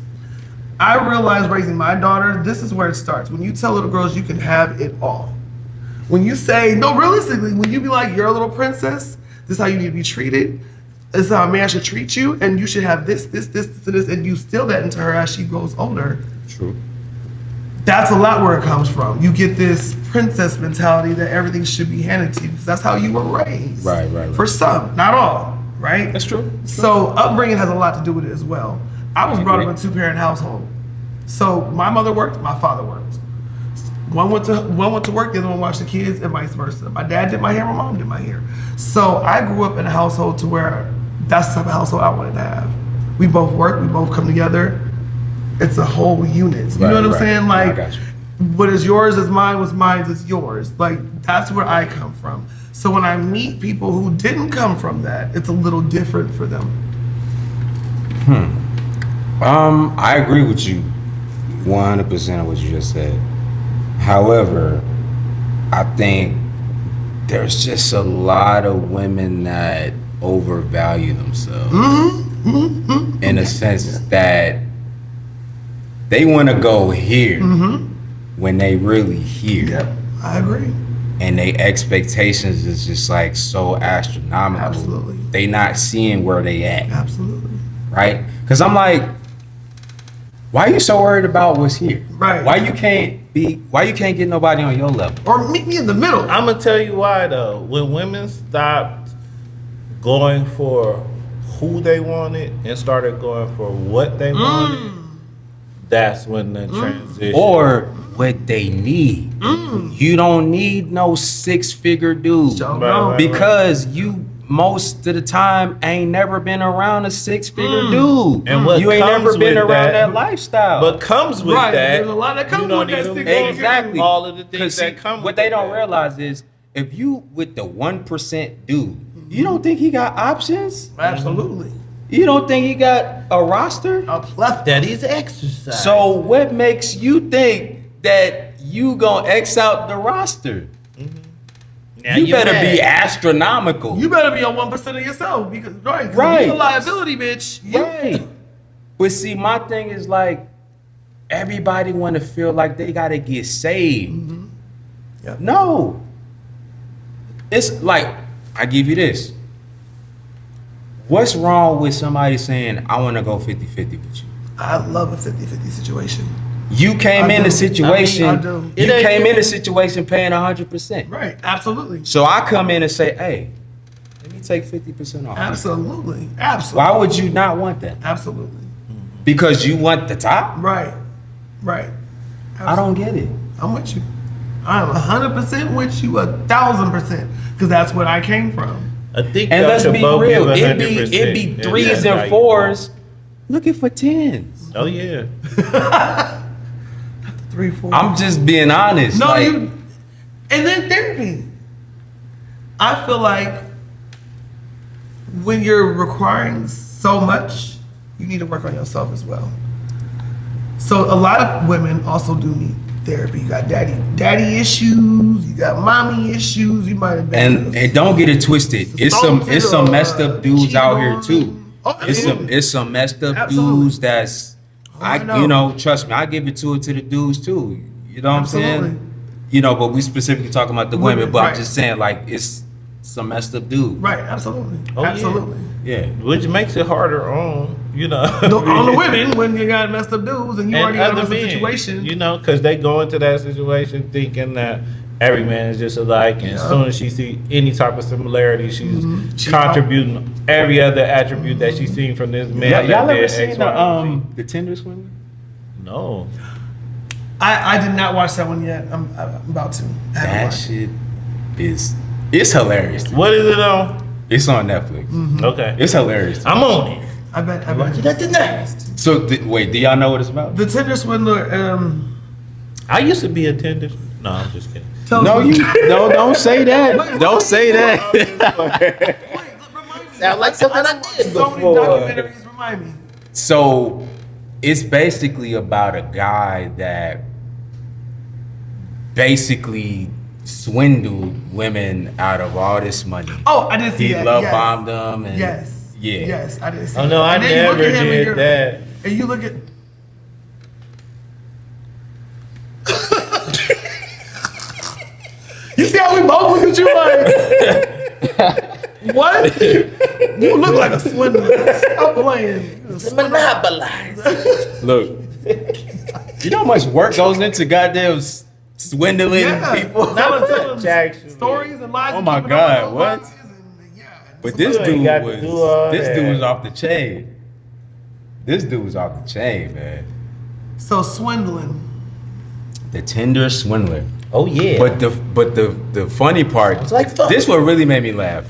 I realized raising my daughter, this is where it starts. When you tell little girls you can have it all. When you say, no, realistically, when you be like, you're a little princess, this is how you need to be treated. This is how a man should treat you, and you should have this, and you instill that into her as she grows older. True. That's a lot where it comes from. You get this princess mentality that everything should be handed to you because that's how you were raised. Right. For some, not all, right? That's true. So upbringing has a lot to do with it as well. I was brought up in a 2-parent household. So my mother worked, my father worked. One went to work, the other one watched the kids, and vice versa. My dad did my hair, my mom did my hair. So I grew up in a household to where that's the type of household I wanted to have. We both work, we both come together. It's a whole unit. You know what I'm saying? Like, what is yours is mine, what's mine is yours. Like, that's where I come from. So when I meet people who didn't come from that, it's a little different for them. I agree with you 100% of what you just said. However, I think there's just a lot of women that overvalue themselves in a sense that they want to go here when they really here. Yep, I agree. and their expectations is just like so astronomical. Absolutely. They not seeing where they at. Absolutely. Right? Because I'm like, why are you so worried about what's here? Right. Why you can't get nobody on your level? Or meet me in the middle. I'm gonna tell you why though. When women stopped going for who they wanted and started going for what they wanted, that's when the transition. Or what they need. You don't need no 6-figure dude. Right. Because you most of the time ain't never been around a 6-figure dude. And what you ain't comes never been with around that lifestyle. But comes with Right, that. there's a lot that comes with that need 6-figure. Exactly. All of the things that come what with they that. don't realize is if you with the 1% dude, you don't think he got options? Absolutely. You don't think he got a roster? A plethora. That is exercise. So what makes you think that you gonna X out the roster? Now You you're better mad. be astronomical. You better be on 1% of yourself because right. Right. You're a liability, bitch. Right. But see, my thing is like everybody want to feel like they gotta get saved. Yep. No. It's like I give you this. What's wrong with somebody saying I want to go 50-50 with you? I love a 50-50 situation. You came I in do. the situation. I do. You It ain't came in even- the situation paying 100%. Right. Absolutely. So I come in and say, hey, let me take 50% off. Absolutely. Absolutely. Why would you not want that? Absolutely. Because you want the top? Right. Right. I don't get it. I'm with you. I'm 100% with you, 1,000%, because that's what I came from. I think And y'all let's should be both real. give It 100%. be And threes that's how and you fours looking for 10s. go. Oh yeah. 3, 4. I'm just being honest. No, like, you. And then therapy. I feel like when you're requiring so much, you need to work on yourself as well. So a lot of women also do need therapy. You got daddy issues. You got mommy issues. You might have been. and don't get it twisted. It's some assaulted messed or up dudes out here cheated too. on. Oh, absolutely. It's some messed up Absolutely. dudes that's I know. you know, trust me, I give it to the dudes too. You know what I'm Absolutely. saying? You know, but we specifically talking about the women, but Right. I'm just saying like it's some messed up dudes. Right. Absolutely. Oh, yeah. Absolutely. Yeah. Which makes it harder on, you know. On the women when you got messed up dudes and you and already got other in a men, situation. you know, because they go into that situation thinking that every man is just alike, and as soon as she see any type of similarity, she's contributing every other attribute that she's seen from this man. Yeah, that y'all they're ever seen X, Y, and Z. the Tinder swindler? No. I did not watch that one yet. I'm about to. I haven't That watched it. shit it's hilarious. What is it on? It's on Netflix. Okay. It's hilarious. I'm on it. I bet. That's the next. So wait, do y'all know what it's about? The Tinder swindler. I used to be a tender. No, I'm just kidding. Tells No, me- you don't say that. Don't say that. Wait, remind me. Sound like something I did So many before. documentaries remind me. So it's basically about a guy that basically swindled women out of all this money. Oh, I did see He that. love yes. bombed them and Yes. yeah. Yes, I did see Oh that. no, I And then you look never at him and did you're- that. And you look at. You see how we both look at you like, what? You look like a swindler. Stop playing. Monopolize. Look, you know how much work goes into goddamn swindling people? Now telling Actually. stories and lies. Oh and my keeping up God, with what? lies and, yeah. But this You ain't dude got to was do all this that. dude was off the chain. This dude was off the chain, man. So swindling. The Tinder swindler. Oh yeah. But the funny part, like fun. this what really made me laugh.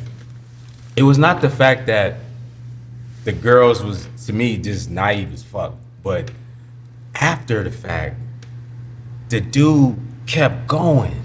It was not the fact that the girls was to me just naive as fuck, but after the fact, the dude kept going.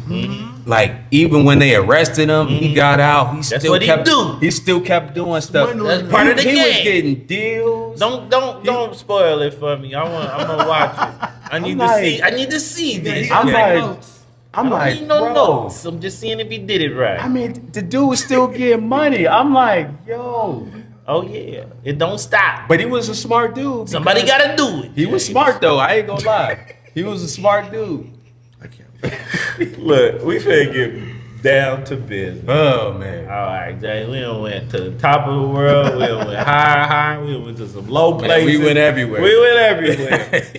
Like even when they arrested him, he got out. He still what he kept do. He still kept doing stuff. Swindling. That's part of the He was game. getting deals. Don't spoil it for me. I'm gonna watch it. I need to like- see. I need to see this. I'm Take like- notes. I'm I don't like, need no bro. notes. I'm just seeing if he did it right. I mean, the dude was still getting money. I'm like, yo. Oh yeah, it don't stop. But he was a smart dude. Somebody because gotta do it. He was smart though. I ain't gonna lie. He was a smart dude. I can't. Look, we finna get down to business. Oh man. All right, Jay. We done went to the top of the world. We done went high. We went to some low places. We went everywhere.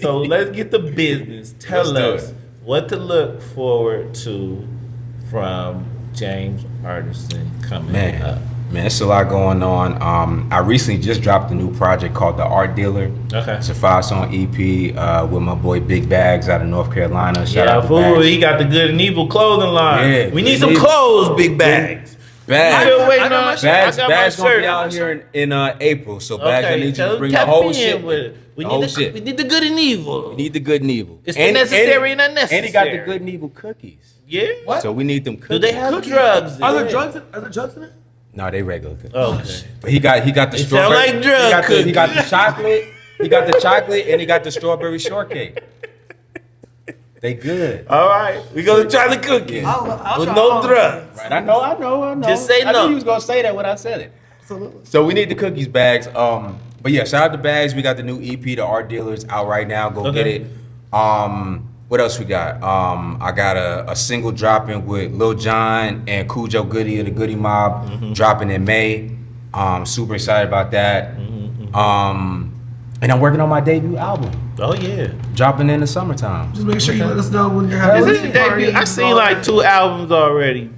So let's get to business. Tell us what to look forward to from James Artissen coming up. Man, it's a lot going on. I recently just dropped a new project called The Art Dealer. Okay. It's a 5-song EP with my boy Big Bags out of North Carolina. Shout out to fool. Bags. He got the Good and Evil clothing line. Yeah, we need some clothes, Big Bags. Bags. Still waiting on Bags gonna shirt. be out here in April. So Bags, I need you to bring the tap whole in shit. with it. We We need the Good and Evil. We need the Good and Evil. It's the necessary and unnecessary. And he got the Good and Evil cookies. Yeah. What? So we need them cookies. Do they have drugs? Are there drugs in it? No, they regular cookies. Okay. But he got the They strawberry. sound like drug he got the chocolate. He got the chocolate and he got the strawberry shortcake. They good. All right. We gonna try the cookies I'll with try no all of drugs. Right. I know. Just say I no. knew you was gonna say that when I said it. Absolutely. So we need the cookies, Bags. But yeah, shout out to Bags. We got the new EP, The Art Dealers, out right now. Go get it. What else we got? I got a single dropping with Lil Jon and Cujo Goody of the Goody Mob, dropping in May. Super excited about that. And I'm working on my debut album, Oh yeah. dropping in the summertime. Just make sure you let us know when you're having Is listening it debut? parties I and seen all like that. 2 albums already.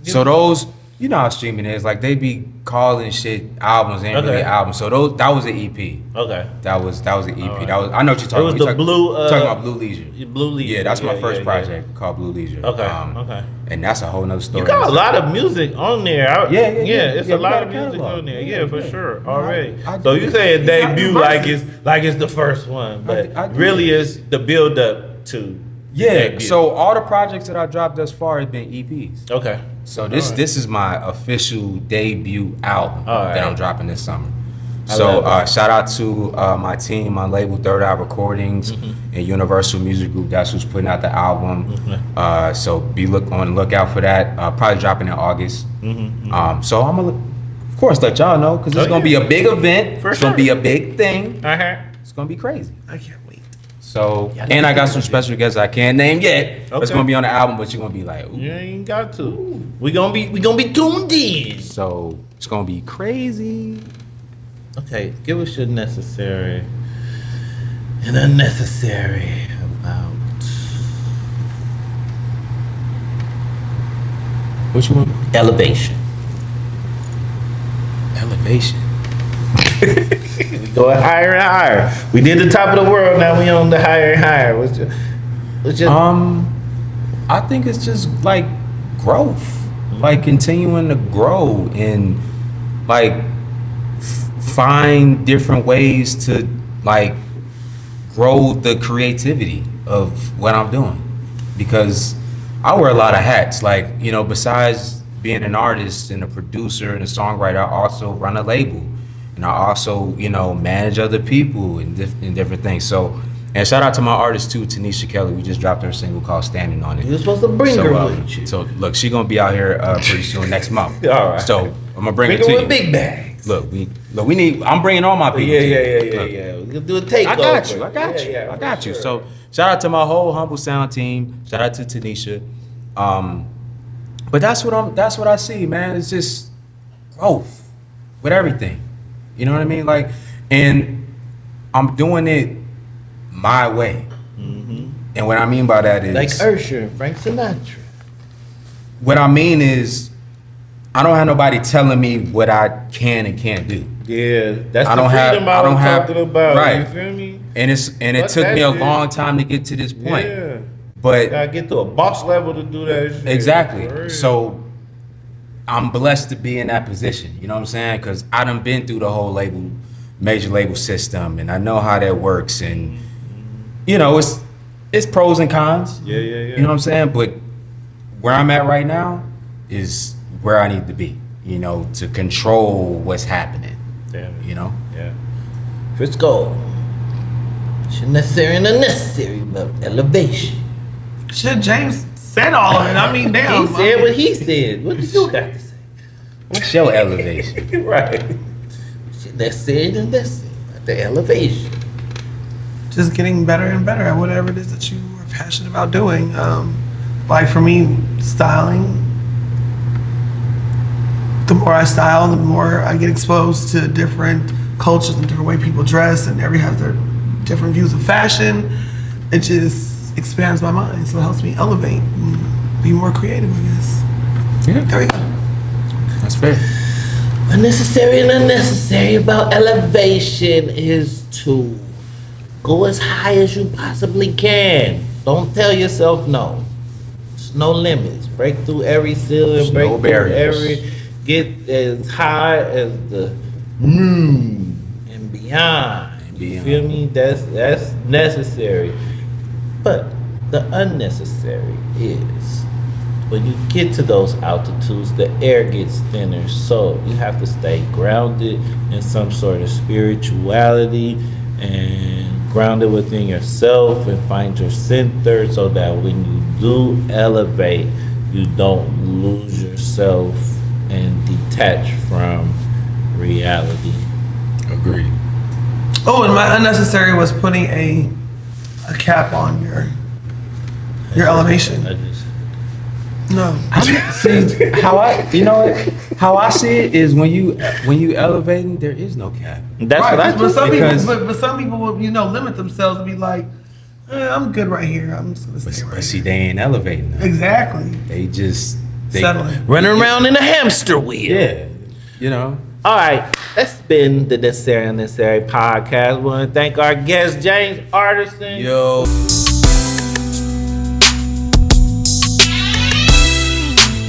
So those, you know how streaming is, like they be calling shit albums, ain't really Okay. albums. So that was an EP. Okay. That was an EP. Alright. That was, I know what you're talking It was about. the You're Blue. talking about Blue Leisure. Blue Leisure. Yeah, that's my Yeah, first yeah, project called Blue Leisure. Okay. Okay. And that's a whole nother story. You got a lot of music on there. Yeah. It's Yeah, a we lot got of a music catalog. on there. Yeah, Yeah, for sure. Already. I So do. you saying It's not debut diverse. like it's the first one, but I do. really it's the build up to Yeah. debut. So all the projects that I dropped thus far have been EPs. Okay. So this is my official debut album All right. that I'm dropping this summer. I So love it. shout out to my team, my label Third Eye Recordings and Universal Music Group. That's who's putting out the album. So be on the lookout for that. Probably dropping in August. So I'm gonna, of course, let y'all know because it's Oh, gonna be a big event. For it's gonna sure. be a big thing. Uh-huh. It's gonna be crazy. I can't wait. So and I got some special guests I can't name yet. It's Okay. gonna be on the album, but you're gonna be like, ooh. You ain't got to. We gonna be tuned in. So it's gonna be crazy. Okay, give us your necessary and unnecessary about Which one? elevation. Elevation. We going higher and higher. We did the top of the world, now we on the higher and higher. What's your I think it's just like growth, like continuing to grow and like find different ways to like grow the creativity of what I'm doing, because I wear a lot of hats. Like, you know, besides being an artist and a producer and a songwriter, I also run a label, and I also, you know, manage other people and different things. So, and shout out to my artist too, Tanisha Kelly. We just dropped her single called "Standing on It." You were supposed to bring her So, with you. so look, she gonna be out here pretty soon next month. All right. So I'm gonna bring Bring it to her you. with big bags. Look, we need. I'm bringing all my people. to you. Look, Yeah. We can do a takeover. I got you. I for got you. sure. So shout out to my whole Humble Sound team. Shout out to Tanisha. But that's what I see, man. It's just growth with everything. You know what I mean? Like, and I'm doing it my way. And what I mean by that is, like Usher and Frank Sinatra. what I mean is, I don't have nobody telling me what I can and can't do. Yeah, that's I the don't have- freedom I I don't was have- talking about. right. You feel me? And it Fuck took that me a shit. long time to get to this point. Yeah. But Gotta get to a boss level to do that shit. For exactly. real. So I'm blessed to be in that position. You know what I'm saying? Because I done been through the whole major label system, and I know how that works. And you know, it's pros and cons. Yeah. You know what I'm saying? But where I'm at right now is where I need to be. You know, to control what's happening. Damn it. You know. Yeah. Frisco. It's necessary and unnecessary about elevation. Shit, James said all of it. I mean, damn. He said what he said. What did you got to say? What's your elevation? Right. Shit necessary and unnecessary about the elevation. Just getting better and better at whatever it is that you are passionate about doing. Like for me, styling, the more I style, the more I get exposed to different cultures and different way people dress, and everybody has their different views of fashion. It just expands my mind, so it helps me elevate and be more creative, I guess. Yeah. There we go. That's fair. Unnecessary and unnecessary about elevation is to go as high as you possibly can. Don't tell yourself no. There's no limits. Break through every ceiling, break no through barriers. get as high as the moon and beyond. You feel me? That's necessary. But the unnecessary is when you get to those altitudes, the air gets thinner, so you have to stay grounded in some sort of spirituality and grounded within yourself and find your center so that when you do elevate, you don't lose yourself and detach from reality. Agreed. Oh, and my unnecessary was putting a cap on your elevation. No. See, how I see it is when you elevating, there is no cap. That's right, what I but think. some people will, limit themselves to be like, I'm good right here. I'm just gonna stay right But see, here. they ain't elevating. Though. Exactly. They just Settling. Running around in a hamster wheel. Yeah, All right, that's been the Necessary Unnecessary podcast. We want to thank our guest, James Artissen. Yo.